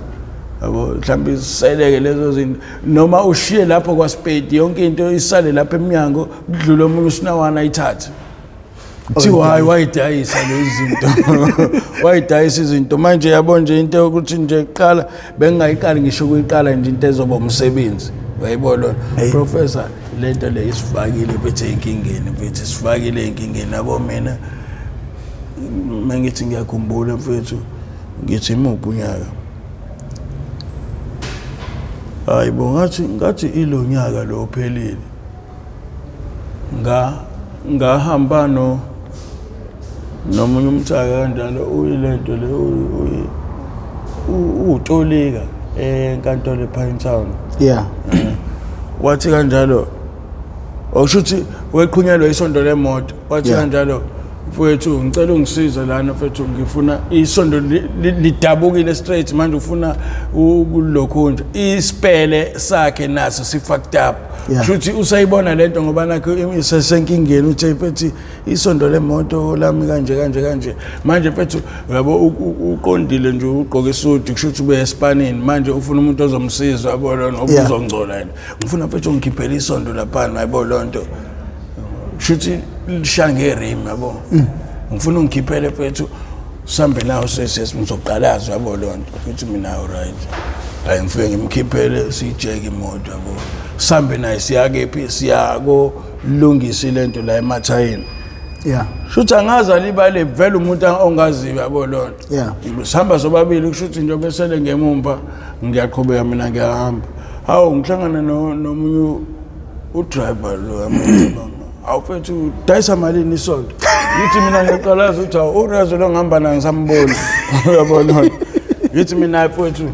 yabo mhlambe iseleke lezo zinto noma ushiye lapho kwaSpade yonke into isale lapha eminyango kudlula omunye usinawana ayithathe kuthiwa hayi wayidayisa lezi zinto wayidayisa izinto manje yabo nje into yokuthi nje qala bengingayiqali ngisho kuyiqala nje into ezoba umsebenzi uyayibona professor lento le isifakile bethe inkingeni bethe sifakile inkingeni yabo mina mangithi ngiyakhumbula mfethu ngithi imuphi unyaka hayibo ngathi ilonyaka lo phelile ngahamba nomunye umthaka kanjalo uyilento le utolika enkantolo ePine Town wathi kanjalo okushuthi weqhunyelwa isondo lemoto wathi kanjalo mfowethu ngicela ungisize lana mfowethu ngifuna isondo lidabukile straight manje ufuna ukulokho nje isipele sakhe naso si-fucked up futhi usayibona lento ngoba nakho isesenkingeni uthi mfethu isondo lemoto lami kanje manje mfethu yabo uqondile nje ugqoke isudu kusho ukuthi ube eSpanini manje ufuna umuntu ozomsiza yabo lona obuzongcola yena ngifuna mfethu ngikhiphele isondo laphana yabo lonto shuthi lishange rim yabo ngifuna ngikhiphele mfethu sambe nawo sesizoqalaza yabo lonto futhi mina alright hayi ngifike ngimkhiphele sijeke imoto yabo sambe naye siyakephi siyako lungisa lento la emathayini shuthi angaza libale vele umuntu ongaziyo yabo lonto sihamba sobabili kushuthi nje besele ngemumva ngiyaqhubeka mina ngiyahamba hawu ngihlangana nomunye udriver lo yamacabanga awufethu dayisa malini isondo yithi mina ngiyaqalaza uthi urazo lo ngihamba naye ngisambona yabona yithi mina mfethu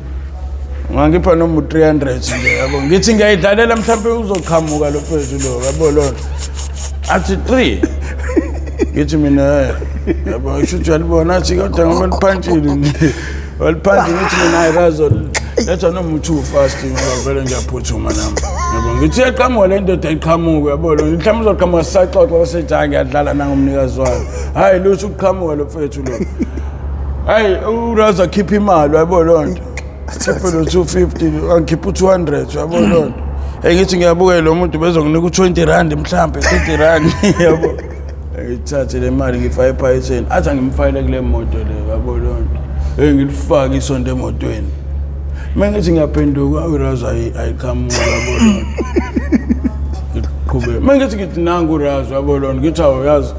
ngangipha noma 300 nje yabo ngithi ngiyayidlalela mhlawumbe uzoqhamuka lo mfethu lo yabo lo athi 3 ngithi mina yabo shuthi walibona athi kodwa ngomphantshile waliphansi ngithi mina irazo letha noma 2 fast ngoba vele ngiyaphuthuma nami yabo ngithi yaqhamuka le ndoda iqhamuka yabo lo mhlawumbe uzoqhamuka saxoxa wasethi ngiyadlala nangomnikazi wayo hayi lo uqhamuka lo mfethu lo hayi urazo khipha imali yabo lonto Sefelo 250 angikhipha 200 yabo lonto ngithi ngiyabuka lo muntu bezokunika u20 rand mhlambe 30 rand yabo ngithathe le mali ngifaya ephayitheni athi ngimfayile kule moto le yabo lonto ngilifaka isondo emotweni mengithi ngiyaphenduka urazo ayiqhamuka yabo lonto ngiqhubeka mengithi ngithi nangu urazo yabo lonto ngithi awuyazi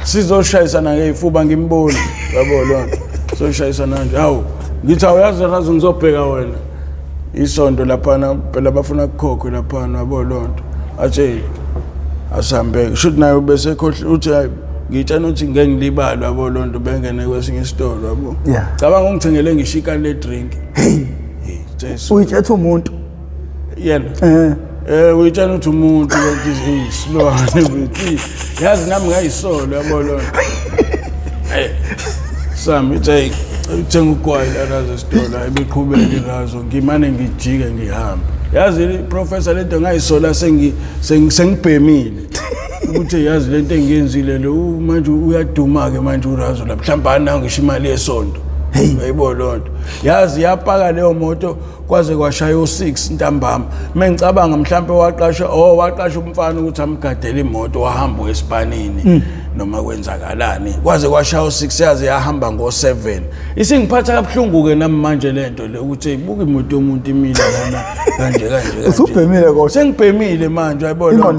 sizoshayisana ngeifuba ngimboni yabo lonto soshayisana nje hawu ngithi awuyazi razo ngizobheka wena isondo laphana phela bafuna ukukhokhe laphana yabo lonto athi asambeke should nayo bese khohle uthi ngitshana ukuthi ngeke ngilibala yabo lonto bengene kwesinye isitolo yabo cabanga ungithengele ngishika le drink uyithetha umuntu yena uyitshana ukuthi umuntu ukuthi isilwane ukuthi yazi nami ngayisolo yabo lonto sami take uthenga ugwayi lazo sitolo ayibeqhubeka ngazo ngimane ngijike ngihamba yazi professor lento ngayisola sengibhemile ukuthi yazi lento engiyenzile lo manje uyaduma ke manje urazo la mhlawumbe nayo ngisho imali yesondo hayibo lonto yazi yapaka leyo moto kwaze kwashaya u6 ntambama mengicabanga mhlawumbe waqasha umfana ukuthi amgadele imoto wahamba eSpanini noma kwenzakalani kwaze kwashaya u6 yaze yahamba ngo7 isingiphatha kabuhlungu ke nami manje lento le ukuthi ibuka imoto yomuntu imile lana kanje usubhemile kodwa sengibhemile manje ayibona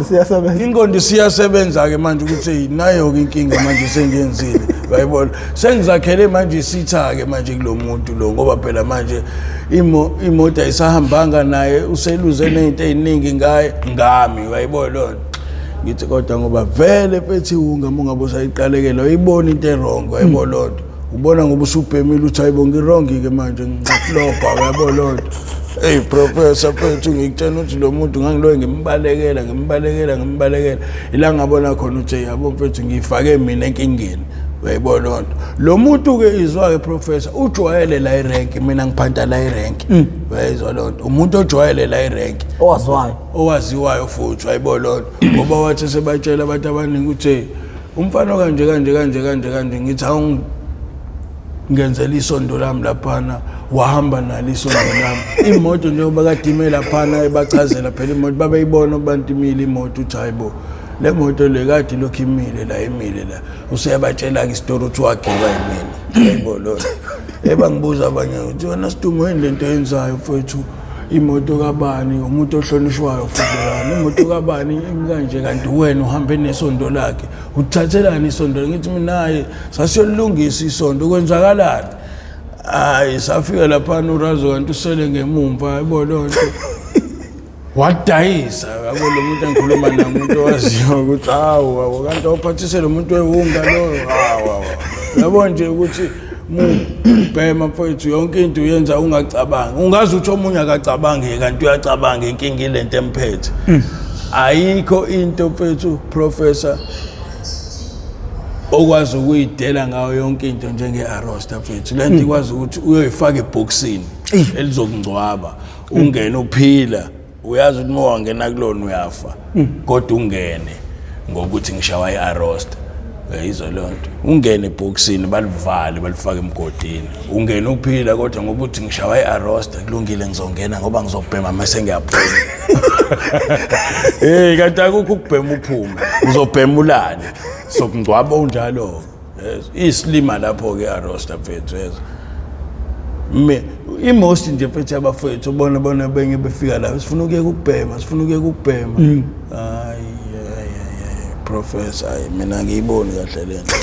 ingondo siyasebenza ke manje ukuthi nayo ke inkinga manje sengiyenzile bayibona sengizakhele manje isitha ke manje kulomuntu lo ngoba phela manje imoto ayisahambanga naye useluze nezinto eziningi ngaye ngami wayibona lonto ngithi kodwa ngoba vele fethi ungabe usayiqalekela uyibona into erongo wayibona lonto ubona ngoba usubhemile uthi hayibo ngirongi ke manje ngiflopa wayibona lonto hey professor fethi ngikutshela ukuthi lo muntu ngangiloye ngimbalekela ila ngabona khona uthi yabo mfethu ngifake mina enkingeni wayibona lonto lo muntu ke izwa ke professor ujwayele la irank mina ngiphanta la irank wayizwa lonto umuntu ojwayele la irank owaziwayo futhi wayibona lonto ngoba wathi sebatshela abantu abaningi ukuthi umfana kanje ngithi ngenzela isondo lami laphana wahamba nalo isondo lami imoto njengoba kadime laphana ebachazela phela imoto babeyibona abantu imile imoto uthi hayibo le moto le kade lokho imile la useyabatshela ke isitori uthi wagiba yimina yayibona ebangibuza abanye uthi wena Usdumo yini lento yenzayo mfethu imoto kabani umuntu ohlonishwayo futhi yami imoto kabani imkanje kanti wena uhambe nesondo lakhe uthathelani isondo ngithi mina naye sasiyolungisa isondo kwenzakalani hayi safika lapha urazo kanti usele ngemumva yayibona lonto wadayisa yabo lo muntu engikhuluma naye umuntu owaziyo ukuthi hawo kanti awuphathise lo muntu wewunga lo hawo yabo nje ukuthi bhema mfowethu yonke into uyenza ungacabangi ungazi ukuthi omunye akacabangi kanti uyacabanga inkingi lento emphethe ayikho into mfowethu professor okwazi ukuyidela ngayo yonke into njenge-arosta mfethu le nto ikwazi ukuthi uyoyifaka ebhokisini elizokungcwaba ungene uphila uyazi ukuthi uma wangena kulona uyafa kodwa ungene ngokuthi ngishawa i-arosta yizo lonto ungene ebhokisini balivale balifake emgodini ungene uphila kodwa ngoba uthi ngishawa i-arosta kulungile ngizongena ngoba ngizobhema mase ngiyaphuma kanti akukho ukubhema uphume uzobhema ulale sokungcwaba unjalo isilima lapho-ke i-arosta mfethu yezo imost nje mfethu abafethu bona benye befika la sifuna ukuyeka ukubhema hayi professor mina ngiyiboni kahle lento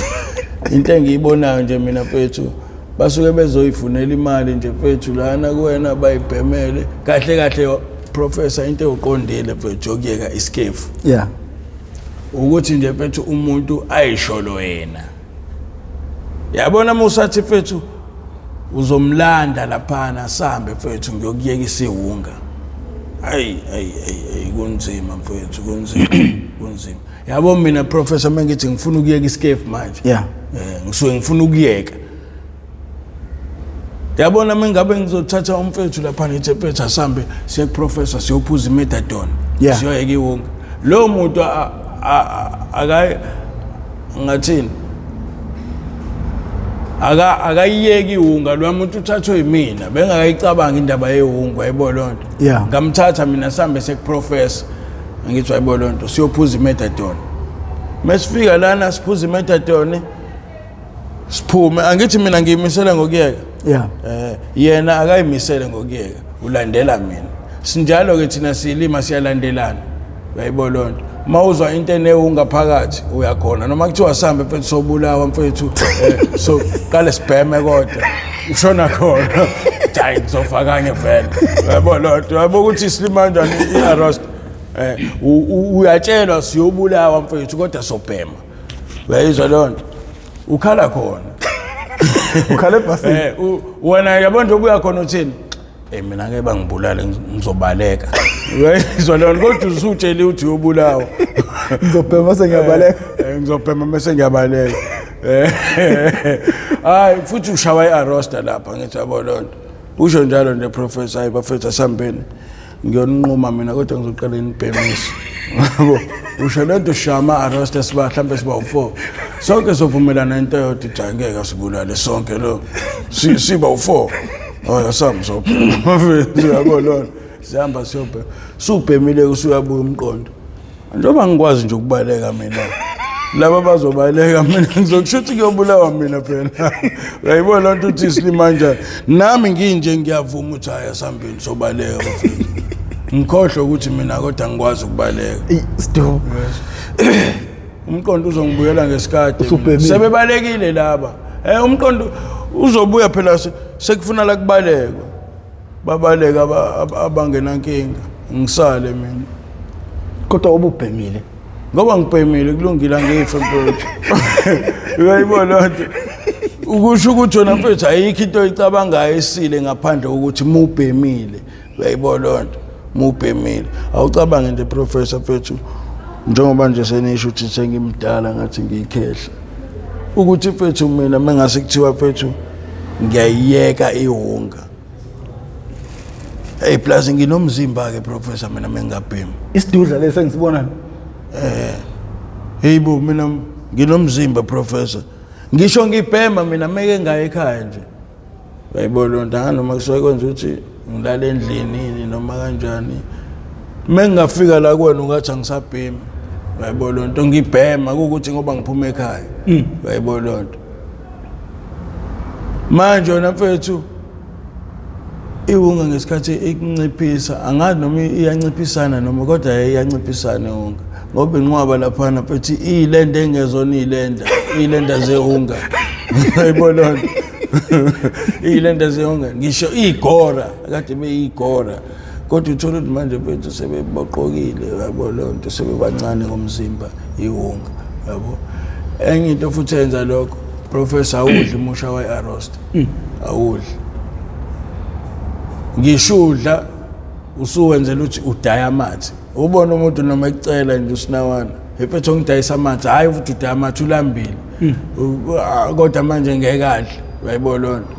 into engiyibonayo nje mina mfethu basuke bezoyifunela imali nje mfethu lana kuwena bayibhemele kahle professor into eyoqondile mfethu ukuyeka iskefu ukuthi nje mfethu umuntu ayisholo yena yabona musathi mfethu uzomlanda laphana sambe mfethu ngiyokuyeka isiwunga ayi kunzima mfethu kunzima yabo mina professor mengithi ngifuna ukuyeka iskefu manje ngisuke ngifuna ukuyeka yabona mengabe ngizothatha umfethu laphana ethi mfethu asambe siye professor siyophuza imethadone siyoyeka iwunga lo muntu ngathini akayiyeki iwunga lo muntu uthathwe yimina bengakayicabanga indaba yewunga ayibolonto ngamthatha mina sambe sekuprofessor ngithi ayibolonto siyophuza imethadone mesifika lana siphuza imethadone siphume angithi mina ngiyimisela ngokuyeka yena akayimisele ngokuyeka ulandela mina sinjalo ke thina silima siyalandelana ayibolonto mawuzwa into enewunga phakathi uyakhona noma kuthiwa sambe mfethu sobulawa mfethu so qale sibheme kodwa ushona khona hayi ngizofakanye vele yabona yabo ukuthi isilima kanjani i-arosta uyatshelwa siyobulawa mfethu kodwa sobhema uyayizwa lonto ukhala khona ukhale ebhasini wena yabona nje ubuya khona uthini mina ngeke bangibulale ngizobaleka uyayizwa lonto kodwa usutshele ukuthi uyobulawa ngizobhema mase ngiyabaleka ngizobhema mase ngiyabaleka hayi futhi ushawa i-arosta lapha ngithi yabo lonto usho njalo nje professor hayi bafethu asambeni ngiyonquma mina kodwa ngizoqala inibhemisa yabo usho lento shama arosta siba mhlambe siba u4 sonke sovumelana into yodwa ijangeka sibulale sonke lo siba u4 yasamso yabo lona sihamba siyobhema subhemile usuyabuya umqondo njengoba ngikwazi nje ukubaleka mina laba bazobaleka mina ngizokushuthi kuyobulawa mina phela uyayibona lonto uthi isilima kanjani nami nginje ngiyavuma ukuthi haya sambeni sobaleka bafethu ngikhohlwa ukuthi mina kodwa ngikwazi ukubaleka stop umqondo uzongibuyela ngesikade sebebalekile laba umqondo uzobuya phela sekufuna la kubalekwa babaleka abangenankinga ngisale mina kodwa ububhemile ngoba ngibhemile kulungile angife mfethu uyayibona lonto ukusho ukuthi wona mfethu ayikho into oyicabangayo esile ngaphandle ukuthi mubhemile uyayibona lonto mubhemile awucabange nje professor mfethu njengoba nje senisho ukuthi sengimdala ngathi ngiyikhehla ukuthi mfethu mina mengase kuthiwa mfethu ngiyayiyeka iwunga plus nginomzimba ke professor mina mengabhemi isidudla lesi engisibona bo mina nginomzimba professor ngisho ngibhema mina meke ngaye ekhaya nje uyayibona ndanga noma kusuke kwenza ukuthi ngilala endlini noma kanjani mengafika la kuwena ungathi angisabhemi uyayibona into ngibhema ukuthi ngoba ngiphuma ekhaya uyayibona lonto manje wena mfethu iwunga ngesikhathi ikunciphisa angazi noma iyanciphisana noma kodwa iyanciphisana iwunga ngoba inqwaba lapha mfethu ilenda engezona ilenda zehunga uyayibona lonto ilenda zehunga ngisho igora kade beyigora kodwa uthola ukuthi manje mfethu sebeboqokile uyayibona lonto sebebancane ngomzimba iwunga yabo enye into futhi yenza lokho professor awudli musha wa-arosta awudli ngishudla usuwenzela ukuthi udaya amathe ubona umuntu noma ekucela nje usinawana ephethe ngidayisa amathe hayi futhi udaya amathe ulambile kodwa manje ngeke kahle uyayibona lonto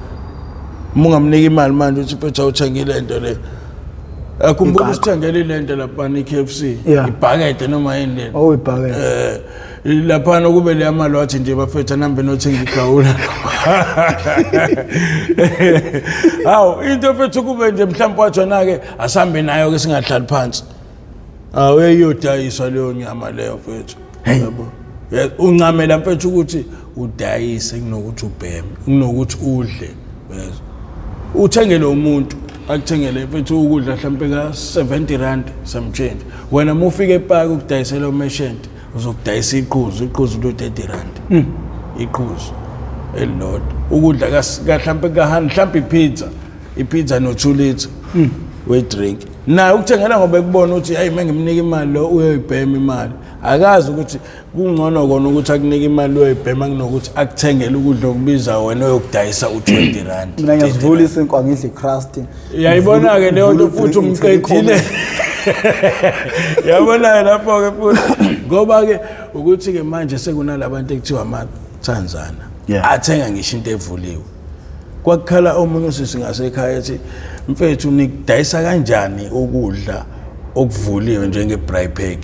mungamnika imali manje uthi phetha uthengile into le akhumbula usithengele lento lapha iKFC ibhakede noma yini le ibhakede lapha nokube le amalo wathi nje bafetha nambe nothenga igawula awu into fethu kube nje mhlawumbe wathona ke asambe nayo ke singahlali phansi uyayodayiswa leyo nyama leyo fethu yabo uncamela mfethu ukuthi udayise kunokuthi ubheme kunokuthi udle yezwa uthengele umuntu akuthengele mfethu ukudla mhlawumbe ka 70 rand some change wena mufike ePark ukudayisela umerchant uzokudayisa iqhuzu lo 30 rand iqhuzu elilodwa ukudla ka mhlawumbe ka mhlawumbe ipizza no 2 liter we drink na ukuthengela ngoba ekubona ukuthi hayi mengimnika imali lo uyoyibhema imali akazi ukuthi kungcono kona ukuthi akunika imali uyoyibhema kunokuthi akuthengele ukudla okubiza wena uyokudayisa u20 rand mina ngiyazivulisa inkwa ngidle crust yayibona ke leyo nto futhi umqedile yabona lapho ke futhi ngoba ke ukuthi ke manje sekunalabantu ekuthiwa amaTanzania athenga ngisho into evuliwe kwakukhala omunye usisi ngasekhaya ethi mfethu nikudayisa kanjani ukudla okuvuliwe njenge-braai pack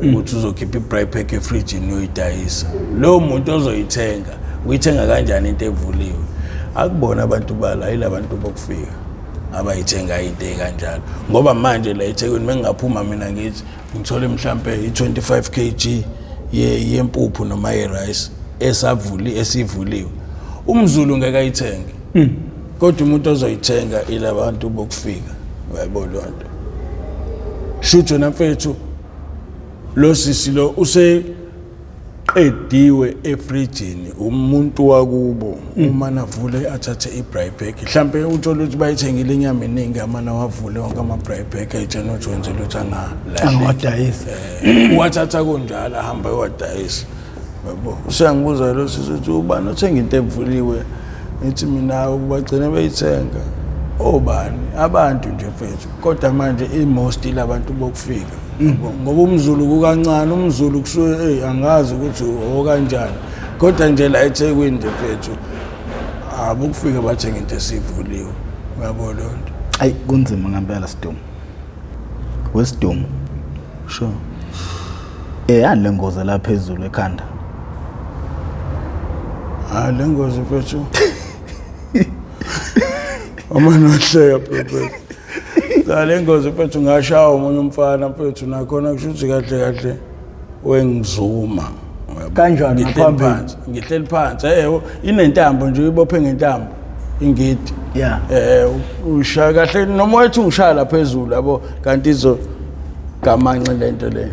ukuthi uzokhipha i-braai pack efrijini uyidayisa lo muntu ozoyithenga uyithenga kanjani into evuliwe akubona abantu bala yilabantu bokufika abayithenga into ekanjalo ngoba manje la eThekwini mengaphuma mina ngithi ngithole mhlambe i25 kg yempuphu noma yerice esivuliwe umZulu ngeke ayithenge kodwa umuntu ozoyithenga ilabantu bokufika uyayibona lonto shutho namfethu lo sisi lo useqediwe efrijini umuntu wakubo uma navule athathe i-braai pack mhlambe uthola ukuthi bayithengile inyama eningi amana wavule wonke ama-braai pack ayitshena uJones ukuthi angadayisa wathatha kunjalo ahamba ewadayisa yabo usengibuza lo sisi ukuthi ubani othenga into evuliwe ethi mina ubagcina beyithenga obani abantu nje mfethu kodwa manje most labantu bokufika ngoba umZulu kukancane umZulu kusuke angazi ukuthi okanjani kodwa nje la eThekwini nje mfethu abukufika bathenga into esivuliwe uyabona lonto ayi kunzima ngempela Sdumo weSdumo sure yani lengozi la phezulu ekhanda lengozi mfethu amanohleka phephe la ngozi mfethu ngashaya umunye umfana mfethu nakhona kushuthi kahle wengizuma kanjani ngaphambili ngihleli phansi inentambo nje ibophe ngentambo ingidi ushaya kahle noma wethu ngishaya la phezulu yabo kanti izo gamanxe lento le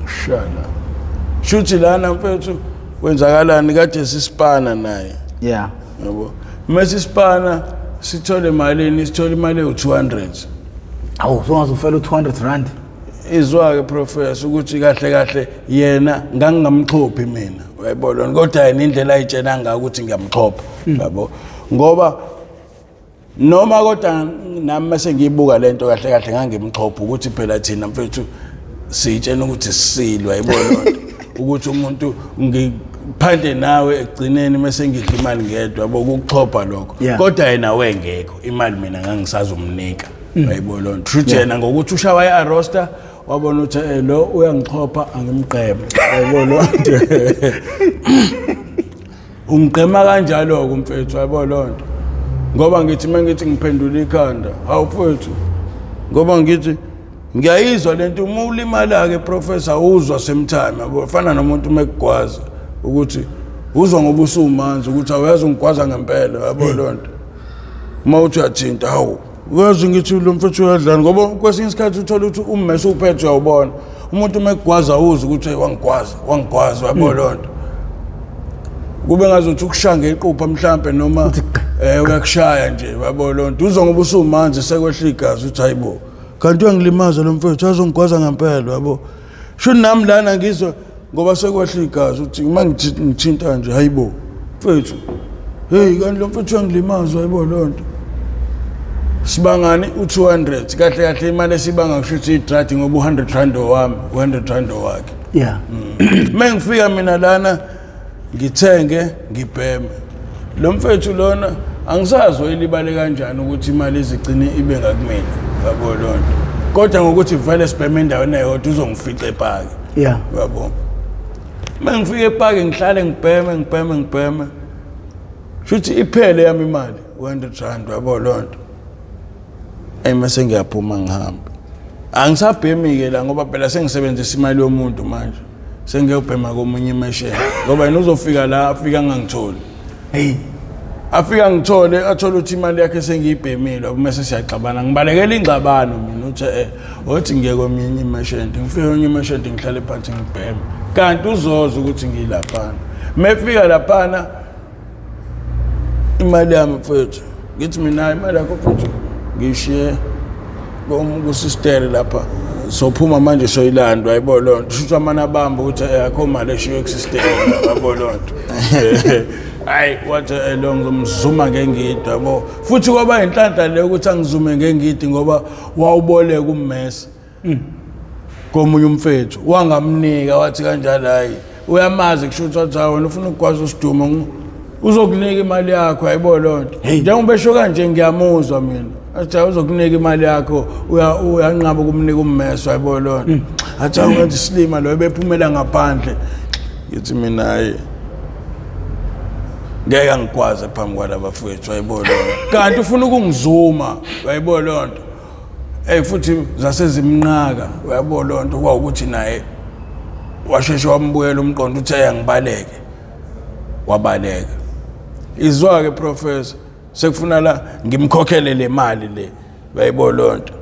ngishaya shuthi lana mfethu kwenzakalani kade sisipana naye yabo mase sipana sithole imali ewu200 awu songazofela u200 rand izwa ke professor ukuthi kahle yena ngangingamxhophi mina uyayibona kodwa yena indlela ayitshena ngaka ukuthi ngiyamxhopha yabo ngoba noma kodwa nami mase ngiyibuka lento kahle ngangimxhopha ukuthi phela thina mfethu sitshena ukuthi sisilwa yayibona ukuthi umuntu phande nawe egcineni mase ngidla imali ngedwa bokuxhopha lokho kodwa yena wengekho imali mina ngangisazomnika uyayibona lonto truth yena ngokuthi ushawa iArosta wabona ukuthi lo uyangixhopha angimqhebe uyayibona lonto umqhema kanjalo kumfethu uyayibona lonto ngoba ngithi mangithi ngiphendula ikhanda awufethu ngoba ngithi ngiyayizwa lento uma ulimala ke professor uzwa semtime yabo fana nomuntu mekugwaza ukuthi uzwa ngoba usumanzi ukuthi awazi ungigwaza ngempela yabo lonto uma uthi uyathinta hawu uyazi ngithi lo mfethu uyadlana ngoba kwesinye isikhathi uthola ukuthi ummese uphethe uyawubona umuntu mekugwaza uzwa ukuthi wangigwaza yabo lonto kube ngazothi ukushanga iqupha mhlambe noma uyakushaya nje yabo lonto uzwa ngoba usumanzi sekwehla igazi uthi hayibo kanti uyangilimaza lo mfethu azongigwaza ngempela yabo sho nami lana ngizwa ngoba sekwehla igazi uthi uma ngithinta nje hayibo mfethu kanti lo mfethu uyangilimaza hayibo lonto sibangani u200 kahle imali esibanga kushuthi idrati ngoba u100 rand owami u100 rand owakhe mengifika mina lana ngithenge ngibheme lo mfethu lona angisazi oyilibale kanjani ukuthi imali izigcine ibe ngakumina yabo lonto kodwa ngokuthi vele sibheme endaweni eyodwa uzongifica epaki yabo mangifike epaki ngihlale ngibheme shuthi iphele yami imali 100 rand yabo lonto mase ngiyaphuma ngihamba angisabhemi-ke la ngoba phela sengisebenzisa imali yomuntu manje sengiyobhema komunye imesheni ngoba yena uzofika la afika ngangitholi afika ngithole athole ukuthi imali yakhe sengiyibhemile bese siyaxabana ngibalekela ingxabano mina uthi othi ngiye kweminye imesheni ngifike kwenye imesheni ngihlale phansi ngibheme kanti uzoza ukuthi ngilaphana mefika laphana imali yami mfethu ngithi mina imali yakho mfethu ngishiye kusisteri lapha sophuma manje soyilandwa ayibo lonto shuthi amana bamba ukuthi akho mali eshiye kusisteri yabo lonto hayi wathi lo ngizomzuma ngengidi yabo futhi kwaba inhlanhla le ukuthi angizume ngengidi ngoba wawuboleka ummesa komunye umfethu wangamnika wathi kanjalo hayi uyamazi kushuthi wathi wena ufuna ukwazi Usdumo uzokunika imali yakho ayibo lonto njengoba besho kanje ngiyamuzwa mina athi uzokunika imali yakho uyanqaba ukumnika ummeso ayibo lonto athi ungenza isilima lo bephumela ngaphandle ngithi mina hayi ngeke ngikwaze phambi kwalabafowethu ayibo lonto kanti ufuna ukungizuma ayibo lonto futhi zasezimnqaka ayibo lonto kwawukuthi naye washesha wambuyela umqondo uthi ayangibaleke wabaleka izwa-ke professor sekufuna la ngimkhokhele le mali le bayibo lonto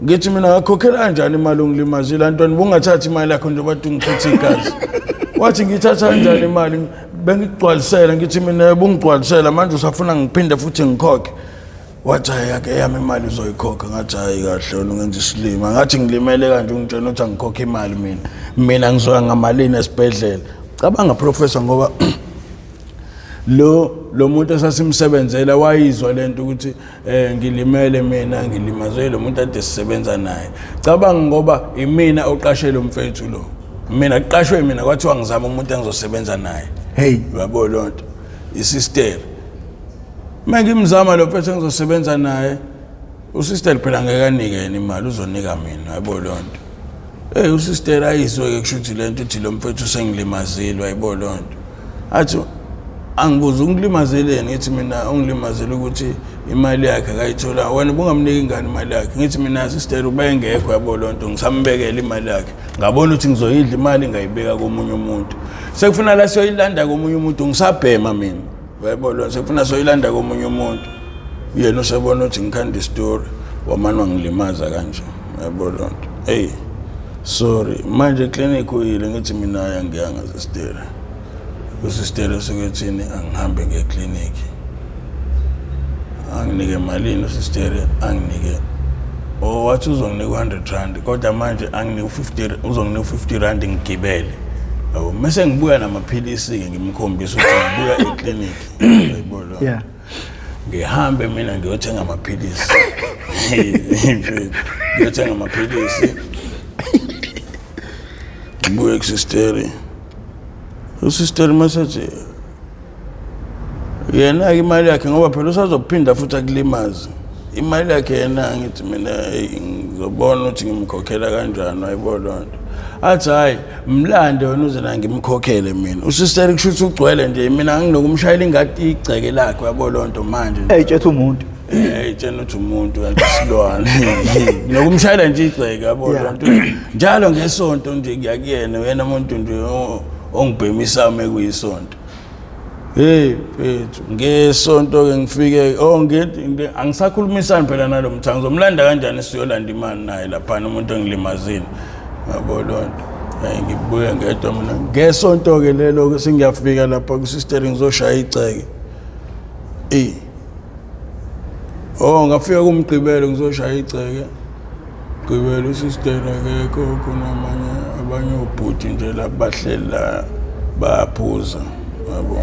ngithi mina ngakhokhela kanjani imali ongilimazile Antoni bungathathi imali yakho nje bathi ngichitha igazi wathi ngithatha kanjani imali bengigcwalisela ngithi mina bungigcwalisela manje usafuna ngiphinde futhi ngikhokhe wathi yake yami imali uzoyikhokha ngathi hayi kahle ungenza isilima ngathi ngilimele kanje ungitshela ukuthi angikhokhe imali mina ngizoya ngamalini esibhedlela cabanga professor ngoba lo muntu esasimsebenzela wayizwa lento ukuthi ngilimele mina ngilimazwe lo muntu ade sisebenza naye cabanga ngoba imina oqashele umfethu lo mina aqashwe mina kwathiwa ngizama umuntu engizosebenza naye yabo lonto isister mangimzama lo mfethu engizosebenza naye usister phela ngeke anikene imali uzonika mina yabo lonto usister ayizwe kushuthi lento uthi lo mfethu sengilimazile yabo lonto athi angibuza ungilimazeleni ngithi mina ungilimazele ukuthi imali yakhe akayithola wena bungamniki ingane imali yakhe ngithi mina sister ubengekho yabo lonto ngisambekela imali yakhe ngabona ukuthi ngizoyidla imali ngayibeka komunye umuntu sekufuna la siyoyilanda komunye umuntu ngisabhema mina yabo lonto sekufuna soyilanda komunye umuntu yena usebona ukuthi ngikhanda istory wamana ngilimaza kanje yabo lonto sorry manje clinic uyile ngithi mina ayangiyanga sister usistero sokuthini angihambe ngekliniki anginike malini usistero anginike wathi uzonginika 100 rand kodwa manje anginike 50 uzonginika 50 rand ngigibele yabo mase ngibuya namaphilisi ke ngimkhombisa ukuthi ngibuya ekliniki yayibona ngihambe mina ngiyothenga amaphilisi ngiyothenga amaphilisi ngibuya kusistero usister message yena imali yakhe ngoba phela usazophinda futhi akulimaza imali yakhe yena ngithi mina ngizobona ukuthi ngimkhokhela kanjani ayibona lonto athi hayi mlande wena uzena ngimkhokhele mina usister kushuthi ugcwele nje mina nginokumshayela ingadi igceke lakhe yabo lonto manje eyithetha umuntu tshena uthi umuntu kanti silwane nginokumshayela nje igceke yabo lonto njalo ngesonto nje kuyakuyena wena umuntu nje ongibhemisa mekuyisonto Pethu ngesonto ke ngifike ngithi angisakhulumisani phela nalo mthango ngizomlanda kanjani siyolanda imali naye lapha umuntu engilimazini yabo lonto ngibuye ngedwa mina ngesonto ke lelo singiyafika lapha kusister ngizoshaya igceke ngafika kumgqibelo ngizoshaya igceke gqibelo usister akekho kunamanye abanye ubhuti nje labahlela bayaphuza yabo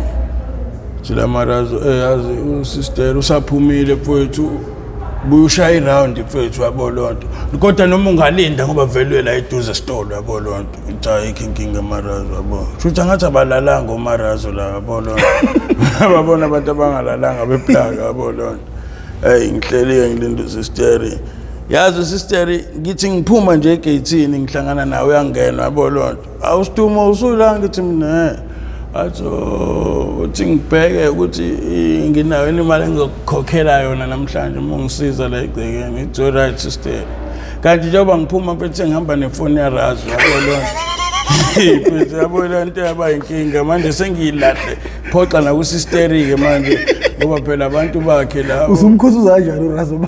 sila marazo yazi usister usaphumile mfowethu bushaya iround mfethu yabo lonto kodwa noma ungalinda ngoba velwe la eduze stolo yabo lonto hayi inkinga marazo yabo futhi ngathi abalalanga omarazo la yabo lonto babona abantu abangalalanga beplaga yabo lonto hey ngihleliye ngilinda sister yazi sister ngithi ngiphuma nje egate ngihlangana nawe uyangena yabo lonto awusdumo usula ngithi mina atho uthi ngibheke ukuthi nginayo imali engizokukhokhela yona namhlanje uma ngisiza la egcekeni it's all right sister kanti njengoba ngiphuma mfethu ngihamba nefoni yarazo yabo lonto mfethu yabo lonto yaba inkinga manje sengiyilahle phoxa na kusister-ke manje ngoba phela abantu bakhe la usumkhuthuza kanjani urazo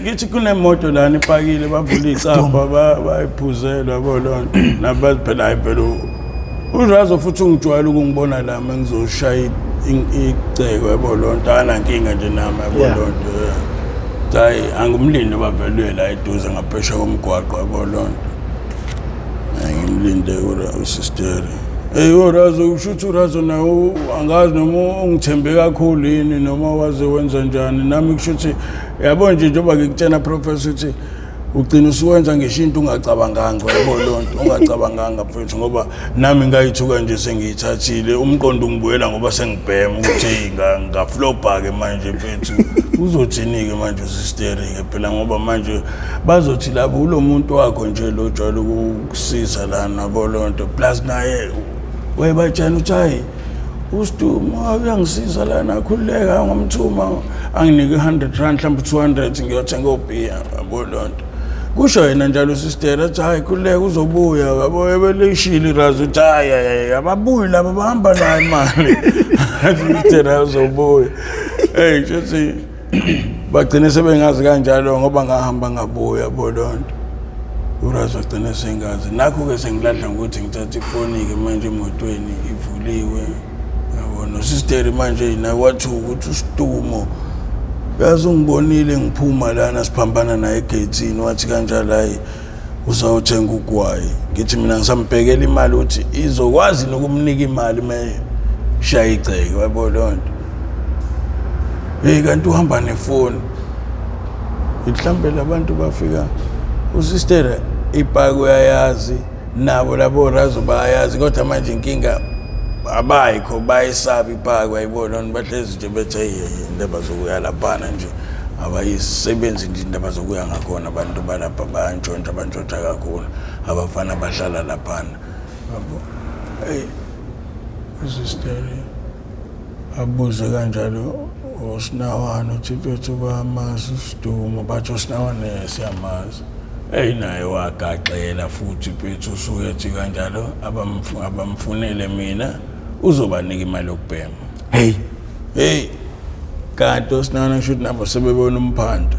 ngithi kunemoto lana ipakile bavula icapha bayiphuzela yabo lonto nabazi phela hayi phela urazo futhi ungijwayela ukungibona la mengizoshaya iceko yabo lonto anankinga nje nami yabo lonto hayi angumlindi bavelwe la eduze ngaphesha komgwaqo yabo lonto ngimlinde usister urazo ushuthi urazo nawo angazi noma ungithembe kakhulu yini noma waze wenza njani nami kushuthi yabo nje njengoba ngikutshena professor uthi ugcina usuwenza ngisho into ungacabanganga yabo lonto ungacabanganga mfethu ngoba nami ngayithuka nje sengiyithathile umqondo ngibuyela ngoba sengibhema ukuthi ngaflopa ke manje mfethu uzothini ke manje sister ke phela ngoba manje bazothi labo ulo muntu wakho nje lo jwayele ukusiza lana yabo lonto plus naye wayebajana uthi hayi Usdumo uyangisiza lana akhuleka ngomthuma anginike 100 rand mhlawumbe 200 ngiyothenga obhiya yabo lonto kusho yena njalo sister athi hayi khuleka uzobuya yabo ebelishile irazo uthi hayi ababuyi laba bahamba nayo imali sister uzobuya hey nje bagcine sebengazi kanjalo ngoba ngahamba ngabuya yabo lonto urazo agcine sengazi nakho ke sengilahla ukuthi ngithatha ifoni ke manje emotweni ivuliwe yabo no sister manje ina wathi ukuthi Usdumo yazi ungibonile ngiphuma lana siphambana naye egate wathi kanjalo hayi uzawuthenga ugwayi ngithi mina ngisambhekela imali uthi izokwazi nokumnika imali shaya iceke yabo lonto kanti uhamba nefoni mhlambe labantu bafika usister ipako uyayazi nabo labo razo bayazi kodwa manje inkinga abayikho bayisaba ipako ayibona bahlezi nje bethe indaba zokuya laphana nje abayisebenzi nje indaba zokuya ngakhona abantu balapha bayantshontsha bantshontsha kakhulu abafana bahlala laphana yabo sister abuze kanjalo osinawana uthi bethu bamazi Usdumo batho osinawana siyamazi naye wagaxela futhi bethu usukethi kanjalo abamfunele mina uzobanika imali yokubhema kanti osinawana shoot nabo sebebona umphando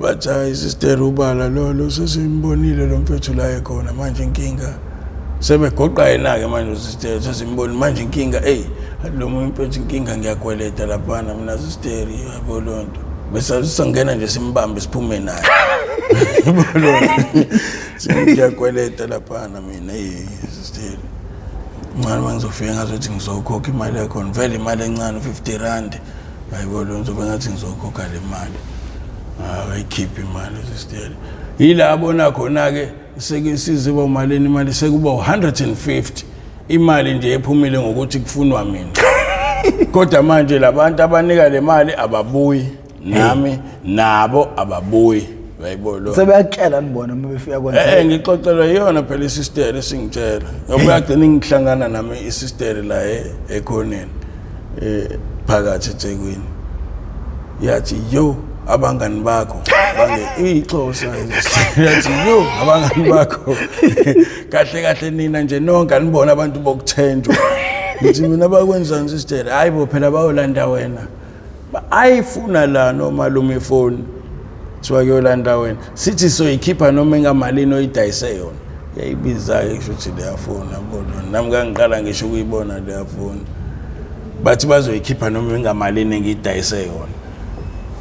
bathi hayi sister ubala lo sesimbonile lo mfethu la ekhona manje inkinga sebegoqa yena ke manje sister sesimboni manje inkinga lo mfethu inkinga ngiyakweleta laphana mina sister yabo lonto bese singena nje simbambe siphume naye ngiyakweleta laphana mina sister manje ngizofika ngazothi ngizokhokha imali yakho vele imali encane 50 rand ayibona ngizobe ngathi ngizokhokha le mali ayikhiphi imali sister yila abona khona ke sekesize bamaleni imali sekuba 150 imali nje ephumile ngokuthi kufunwa mina kodwa manje labantu abanika le mali ababuyi nami nabo ababuyi bayibona sebeyatshela nibona uma befika kwenza ngixoxelwa yona phela isister esingitshela ngoba yagcina ngihlangana nami isister la ekhoneni phakathi eThekwini yathi yo abangani bakho ixhosa yathi yo abangani bakho kahle nina nje nonke anibona abantu bokuthenjwa ngithi mina bakwenzani sister hayibo phela bayolanda wena ayifuna la noma lume phone thiwa kuyolanda wena sithi soyikhipha noma engamalini oyidayise yona yayibiza ke kusho leya phone yabona nami kangiqala ngisho ukuyibona leya phone bathi bazoyikhipha noma engamalini ngiyidayise yona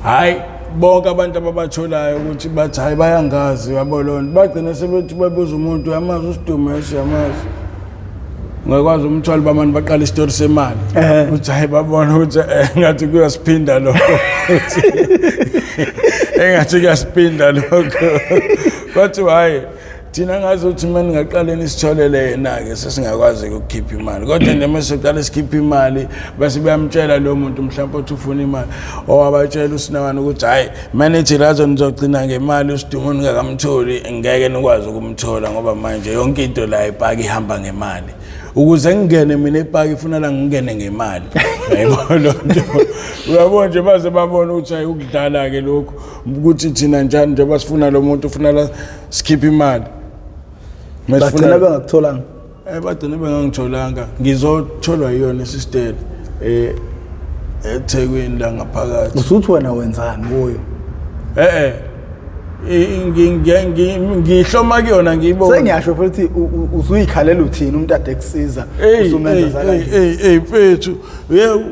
hayi bonke abantu ababatholayo ukuthi bathi hayi bayangazi yabona bagcina sebethi babuza umuntu yamazi Usdumo yamazi ngakwazi umthwalo bamani baqala isitori semali uthi hayi babona ukuthi ngathi kuyasiphinda lokho engathi kuyasiphinda lokho bathi hayi thina ngazi ukuthi mina ngaqaleni sitholele yena-ke sesingakwazi ukukhipha imali kodwa nje mase siqala sikhipha imali base bayamtshela lo muntu mhlawumbe uthi ufuna imali owabatshela usinawana ukuthi hayi manager lazo nizogcina ngemali uSdumo ningakamtholi ngeke nikwazi ukumthola ngoba manje yonke into la ipaki ihamba ngemali ukuze ngingene mina epaki ifuna la ngingene ngemali yayibona nje uyabona nje baze babona ukuthi hayi ukudlala ke lokho ukuthi thina njani nje basifuna lo muntu ufuna la sikhipha imali bagcina bengakutholanga bagcina bengangitholanga ngizotholwa yiyona sister eThekwini la ngaphakathi usuthi wena wenzani kuyo ngihloma kuyona ngiyibona sengiyasho futhi usuyikhalela uthini umuntu ade kusiza usumenza zakanje mfethu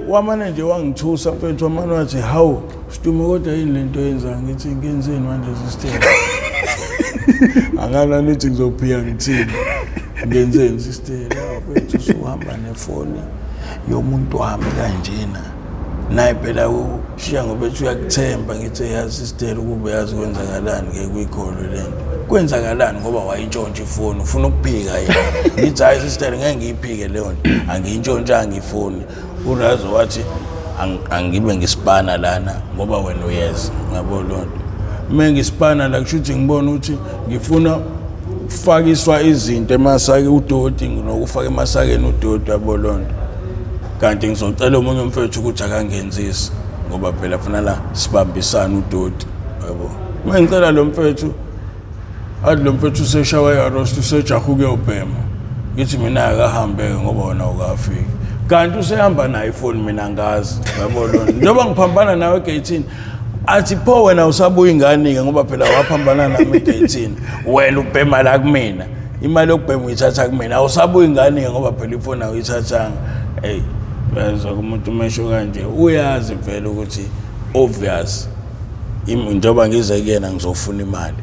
wamane nje wangithusa mfethu wamane wathi hawu USdumo kodwa yini lento yenza ngithi ngenzeni manje sister angala nithi ngizophika ngithini ngenzeni sister mfethu usuhamba nefoni yomuntu wami kanjena naye phela ushiya ngoba ethi uyakuthemba ngithi yazi sister ukube yazi kwenzakalani ke kuyikholo lento kwenzakalani ngoba wayintshontsha ifoni ufuna ukuphika yena ngithi hayi sister ngeke ngiyiphike leyo nto angiyintshontsha ngifoni urazo wathi angibe ngisipana lana ngoba wena uyeza ngabo lonto mina ngisipana la kusho ukuthi ngibona ukuthi ngifuna ukufakiswa izinto emasake udoti nokufaka emasakeni udoti yabo lonto kanti ngizocela umunye umfethu ukuthi akangenzisi ngoba phela funa la sibambisana udoti yabo mina ngicela lo mfethu athi lo mfethu useshawa yarost usejaha ukuyobhema ngithi mina akahambe ngoba wona ukafika kanti usehamba nayo ifoni mina ngazi yabo lonto njengoba ngiphambana nawe egate athi pho wena usabuya ingane ngoba phela waphambana nami egate wena ubhema la kumina imali yokubhema uyithatha kumina awusabuya ingane ngoba phela ifoni awuyithathanga hey benza umuntu mesho kanje uyazi vele ukuthi obvious njengoba ngize kuyena ngizofuna imali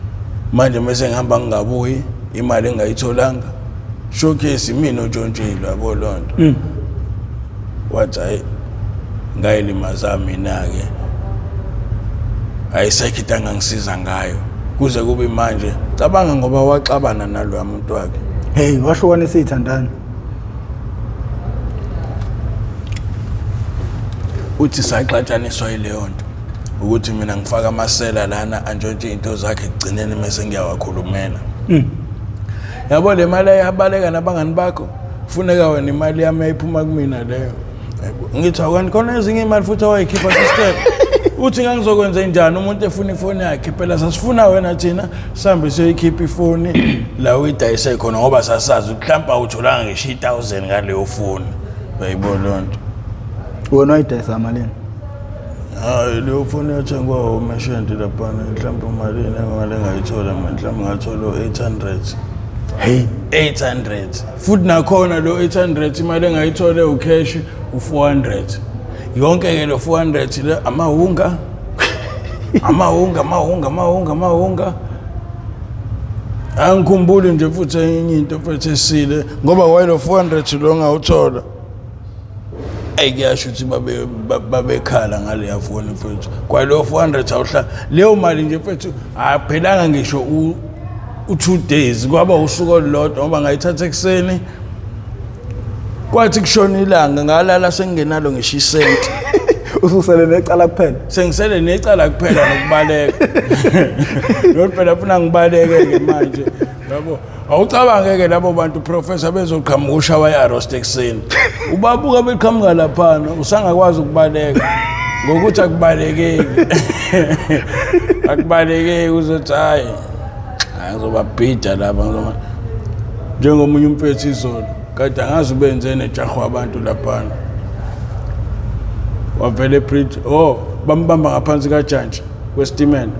manje mase ngihamba ngingabuyi imali engayitholanga showcase mina utshontshile yabo lonto wathi hayi ngayilimaza mina ke ayisekhitanga ngisiza ngayo kuze kube manje cabanga ngoba waxabana nalo umuntu wakhe hey washokwana esithandana uthi saxatshaniswa ileyo nto ukuthi mina ngifaka amasela lana antshontshe into zakhe egcineni mase ngiyawakhulumela yabo le mali ayabaleka nabangani bakho kufuneka wena imali yami ayiphuma kumina leyo ngithi awukani khona ezinye imali futhi awayikhipha sister uthi ngangizokwenza njani umuntu efuna ifoni yakhe phela sasifuna wena thina sihambe siyoyikhipha ifoni la uyidayise khona ngoba sasazi mhlawumbe awutholanga ngisho 1000 ngaleyo foni bayibona lonto wona wayidayisa amalini hayi leyo foni yathengwa umeshenti lapha mhlawumbe umalini ngemali engayithola mhlawumbe ngathola 800 hey 800 futhi nakhona lo 800 imali engayithola ucash u400 yonke ke lo 400 le amahunga angikhumbuli nje futhi enye into futhi esile ngoba wayelo 400 lo ngawuthola ayikuyasho ukuthi babekhala ngale yafoni futhi kwalo 400 awuhla leyo mali nje futhi aphelanga ngisho u2 days kwaba usuku olulodwa ngoba ngayithatha ekseni kwathi kushona ilanga ngalala sengingenalo ngisho isenti ususele necala kuphela sengisele necala kuphela nokubaleka lo phela ufuna ngibaleke ke manje yabo awucabange ke labo bantu professor bezoqhamuka ushawa yarost ekseni ubabuka beqhamuka lapha usangakwazi ukubaleka ngokuthi akubalekeki uzothi hayi ngizobabhida lapha njengomunye umfethu izolo kade angazi ubenzene ejahu abantu lapha wavele bridge bambamba ngaphansi kajantshi kwesitimela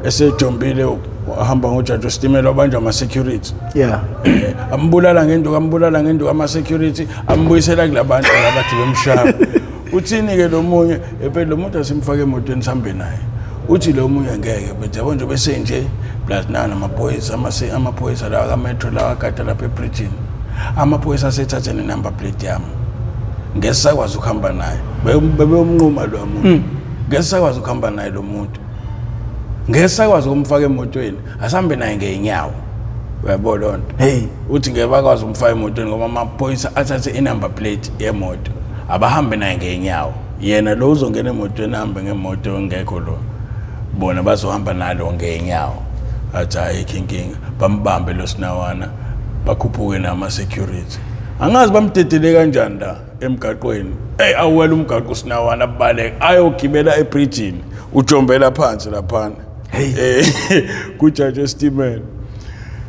esejombile wahamba ngojantshi wesitimela wabanjwa ama-security ambulala ngenduku ama-security ambuyisela kulabantu abathi bemshaba uthini-ke lo munye phela lo muntu asimfake emotweni sihambe naye uthi lo munye ngeke but yabo nje bese nje plus nana amaphoyisa lawa kametro lawa agada lapha ebridgini amaphoyisa asethathe ne-number plate yami ngesakwazi ukuhamba naye bebeyomnquma lo muntu ngesakwazi ukuhamba naye lo muntu ngesakwazi ukumfaka emotweni asambe naye ngeenyawo uyabona lonto uthi ngebakwazi umfaka emotweni ngoba amaphoyisa athathe i-number plate yemoto abahambe naye ngeenyawo yena lo uzongena emotweni ahambe ngemoto ngekho lo bona bazohamba nalo ngeenyawo athi ayikho inkinga bambambe lo sinawana bakhuphuke nama-security angazi bamdedele kanjani la emgaqweni awuwela umgaqo sinawana Wabaleka ayogibela ebridgini ujombela phansi laphana kujaji esitimeni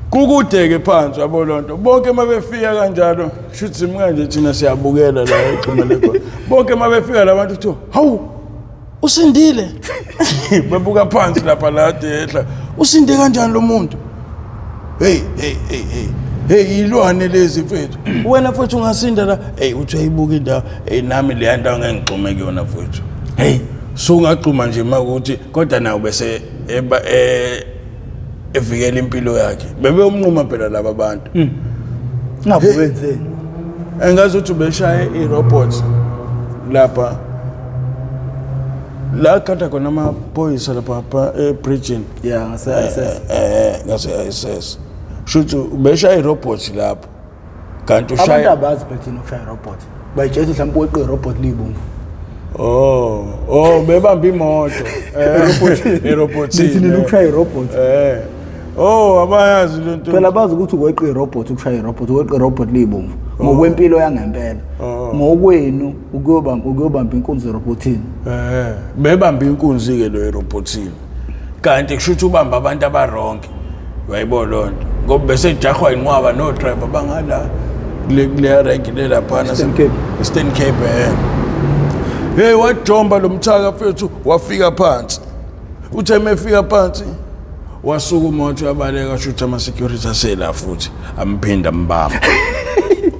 kukudeke phansi yabona lonto bonke mabefika kanjalo shuthi manje thina siyabukela la eqhumele khona bonke mabefika labantu kuthiwa hawu usindile bebuka phansi lapha la ehla usinde kanjani lo muntu hey ilwane lezi mfethu wena futhi ungasinda la uthi ayibuka indawo nami le ndawo ngengixhume kuyona futhi so ungaxhuma nje makuthi kodwa nawo bese evikela impilo yakhe bebeyomnquma phela laba abantu ngabe wenzeni engazi ukuthi beshaye i-robots lapha la khatha khona amaphoyisa lapha ebridgini ngase-ISS shuthi ubeshaya i-robots lapho kanti ushaya abantu abazi phethini ukushaya i-robot bayitshela mhlawumbe weqe i-robot libomvu bebamba imoto erobotini ukushaya i-robot abayazi lento phela bazi ukuthi weqe i-robot ukushaya i-robot weqe i-robot libomvu ngokwempilo yangempela ngokwenu ukuyobamba inkunzi erobotini bebamba inkunzi ke lo erobotini kanti kushuthi ubamba abantu abaronke wayibona lonto ngoba bese jahwa inqwaba no driver bangala kule rank le lapha Eastern Cape wajomba lo mthaka mfethu wafika phansi uthe mefika phansi wasuka umoto Wabaleka shuthi ama-security asela futhi amphinda mbamba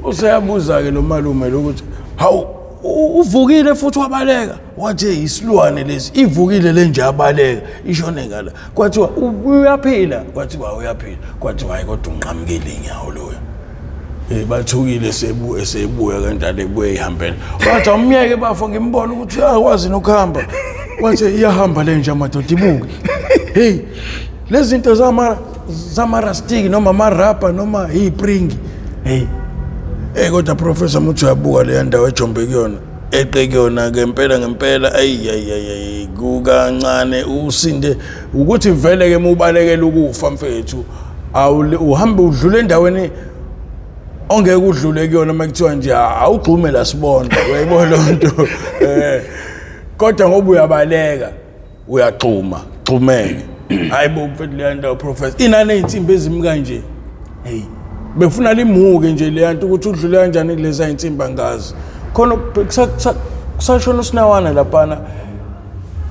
useyabuza ke lo malume lokuthi hawu uvukile futhi Wabaleka wathi isilwane lesi ivukile le nje Wabaleka ishone ngala kwathiwa uyaphila kwathiwa uyaphila kwathiwa hayi kodwa unqamukile inyawo loyo bathukile esebuya kanjalo ebuye ihambela wathi umyeke bafo ngimbona ukuthi uyakwazi nokuhamba wathi iyahamba le nje amadoda ibuke lezi zinto zamarastiki noma amarapa noma ipringi kodwa professor muthi uyabuka le ndawo ejombe kuyona eqe kuyona ngempela kukancane usinde ukuthi vele ke mubalekela ukufa mfethu uhambe udlule endaweni ongeke udlule kuyona makuthiwa nje awugxume la sibonda uyayibona lonto kodwa ngoba uyabaleka uyagxumeke hayibo mfethu le ndawo professor inane insimbi ezimka nje befuna limuke nje le nto ukuthi udlule kanjani kuleza insimbi angazi khona kusashona sinawana laphana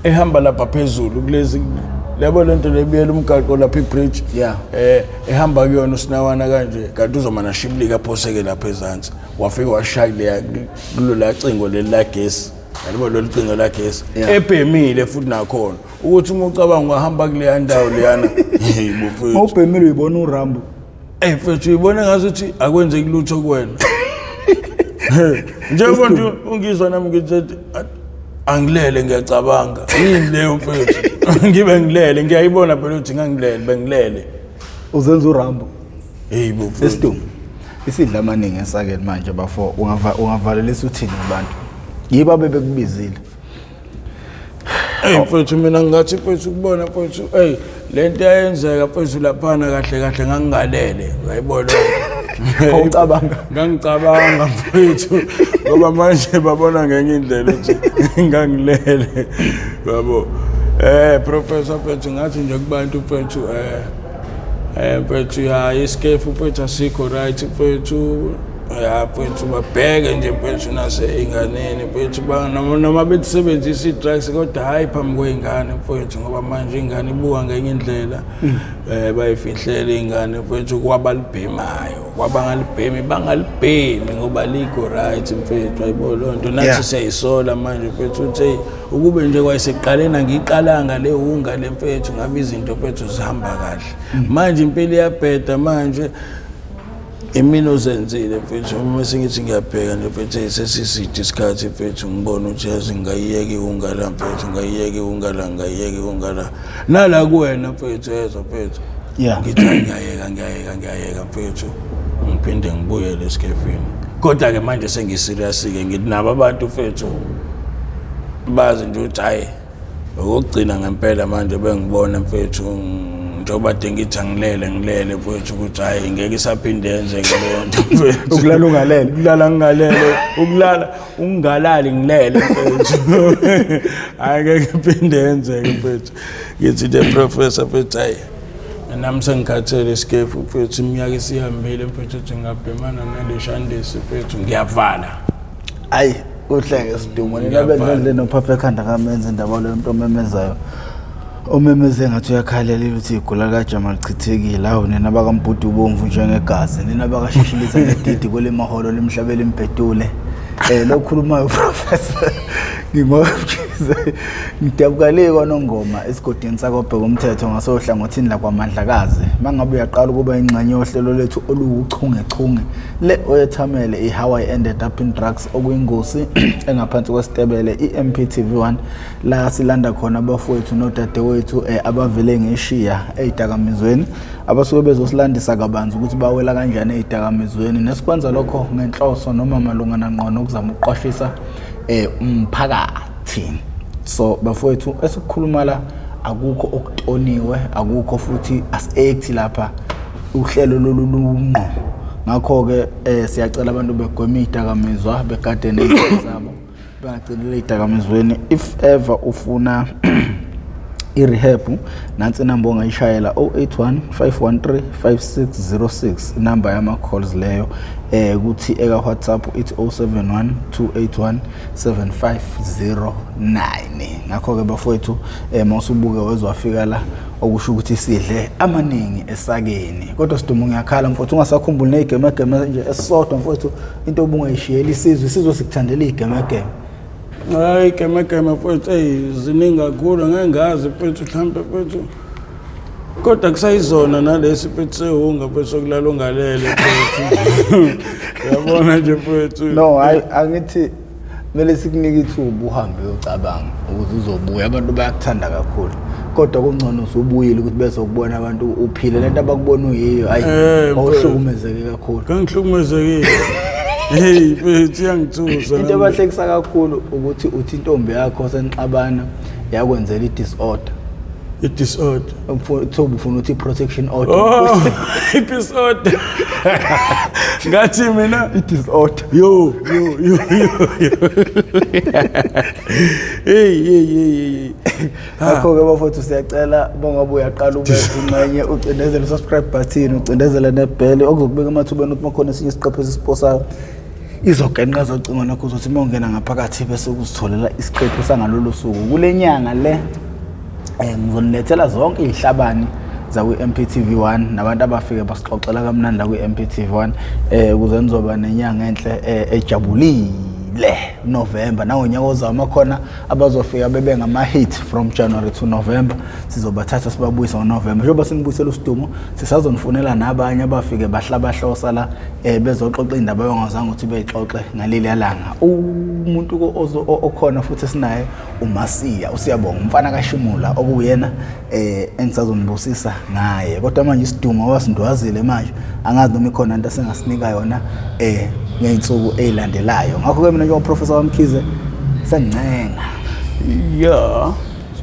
ehamba lapha phezulu kulezi lebo lento lebiyela umgaqo lapha ibridge ehamba kuyona usinawana kanje kanti uzomana shiblika phoseke lapha ezantsi wafika washaya kulo la cingo leli la gesi yalibo lo licingo la gesi ebhemile futhi nakhona ukuthi uma ucabanga ungahamba kule ndawo leyana ubhemile uyibona uRambo mfethu uyibona ngazuthi akwenzeki lutho kuwena njengoba nje ungizwa nami ngithi angilele ngiyacabanga yini leyo mfethu ngibe ngilele ngiyayibona phela ukuthi ngangilele bengilele uzenza uRambo mfethu Usdumo isidla amaningi esakeni manje bafo ungavalelisa uthini abantu yiba bebekubizile mfethu mina ngathi mfethu kubona mfethu lento yayenzeka mfethu laphana kahle ngangingalele uyayibona awucabanga ngangicabanga mfethu ngoba manje babona ngenye indlela ukuthi ngangilele yabo professor mfethu ngathi nje kubantu mfethu mfethu escape mfethu asikho right mfethu mfethu babheke nje mfethu naseinganeni mfethu noma besebenzisa i-drugs kodwa hayi phambi kwey'ngane mfethu ngoba manje ingane ibuka ngenye indlela bayifihlele ingane mfethu kwabalibhemayo kwabangalibhemi bangalibhemi ngoba likho right mfethu ayibona loo nto nathi siyayisola manje mfethu uthi ukube nje kwayesekuqaleni angiyiqalanga le hunga le mfethu ngabe izinto mfethu zihamba kahle manje impilo iyabheda manje Imini uzenzile mfethu uma sengithi ngiyabheka nje mfethu sesiside isikhathi mfethu ngibona ukuthi yazi ngayiyeke ungala mfethu ngayiyeke ungala nala kuwena mfethu yezwa mfethu ngithi ngiyayeka mfethu ngiphinde ngibuyele esikefini kodwa ke manje sengiserious ke ngithi nabo abantu mfethu bazi nje ukuthi hayi okugcina ngempela manje bengibona mfethu njengoba ngithi ngilele mfethu ukuthi hayi ngeke isaphinde yenzeke leyo nto mfethu ukulala ungalele ukulala ungalali ngilele mfethu hayi ngeke iphinde yenzeke mfethu ngithi the professor mfethu hayi nami sengikhathele isikefu mfethu iminyaka isihambile mfethu ukuthi ngabhemana naleshandisi mfethu ngiyavala hayi uhleke Usdumo ninabenze nophapha ekhanda kamenze indaba lo muntu omemezayo omemeze ngathi uyakhalela ukuthi igula kaJamal chithekile awu nina bakaMbhuti ubomvu njengegazi nina bakashishilisa nedidi kwele maholo lemhlabela impetule lokhulumayo professor ngingokuzwe ngidabukale kwanongoma esigodini sakobheka umthetho ngasohlangothini la kwaMandlakazi mangabe uyaqala ukuba ingxenye yohlelo lethu oluchungechunge le oyethamele iHow I Ended Up in Drugs okuyingosi engaphansi kwesitebele iMp TV1 la silanda khona abafowethu nodadewethu abavele ngeshiya ezidakamizweni abasuke bezosilandisa kabanzi ukuthi bawela kanjani ezidakamizweni nesikwenza lokho ngenhloso noma malungana ngqono ukuzama ukuqashisa umphakathi so bafowethu esikhuluma la akukho okutoniwe akukho futhi as-act lapha uhlelo lolunqo ngakho ke siyacela abantu begweme izidakamizwa begade nezinto zabo bangagcinile izidakamizweni if ever ufuna i-rehab nansi inamba ongayishayela 081 513 5606 inamba yama calls leyo kuthi eka WhatsApp ithi 071 281 7509 ngakho ke bafowethu mawusubuke wezwafika la okusho ukuthi sidle amaningi esakeni kodwa Usdumo ngiyakhala mfowethu ungasakhumbuli nezigeme nje esisodwa mfowethu into obungayishiyela isizwe sikuthandela igeme hayi geme mfowethu ziningi kakhulu ngengazi mfowethu mhlambe mfowethu kodwa kusayizona nalesi mfowethu sehunga mfowethu okulala ungalele mfowethu yabona nje mfowethu no angithi mele sikunike ithuba uhambe uyocabanga ukuthi uzobuya abantu bayakuthanda kakhulu kodwa kungcono usubuyile ukuthi bese ukubona abantu uphile lento abakubona uyiyo hayi awuhlukumezeke kakhulu ngihlukumezekile hey mfethu yangithusa into abahlekisa kakhulu ukuthi uthi intombi yakho senixabana yakwenzela i-disorder uthoba ufuna ukuthi i-protection order i-disorder ngathi mina i-disorder yo hey akho-ke bafowethu siyacela bongabe uyaqala ube ingxenye ucindezele subscribe button ucindezele nebhele okuzokubeka emathubeni ukuthi makhona esinye isiqephu esisiposayo izogenqeza ucingo nakho uzothi uma ungena ngaphakathi bese ukuzitholela isiqephu sangalolu suku kule nyanga le ngizonilethela zonke izihlabani zakwi-Mp TV1 nabantu abafike basixoxela kamnandi la kwi-Mp TV1 ukuze nizoba nenyanga enhle ejabulile November nangonyaka ozayo makhona abazofika bebe ngama-hit from January to November sizobathatha sibabuyisa ngoNovember njengoba sinibuyisela Usdumo sisazonifunela nabanye abafike bahlabahlosa la bezoxoxa indaba yongazange ukuthi beyixoxe ngaleli yalanga umuntu okhona futhi esinaye uMasiya usiyabonga umfana kaShimula okuyena engisazonibusisa ngaye kodwa manje Usdumo wasindwazile manje angazi noma ikhona into sengasinika yona ngeyinsuku ezilandelayo ngakho ke mina njengoprofessor wamkhize sengincenga yeah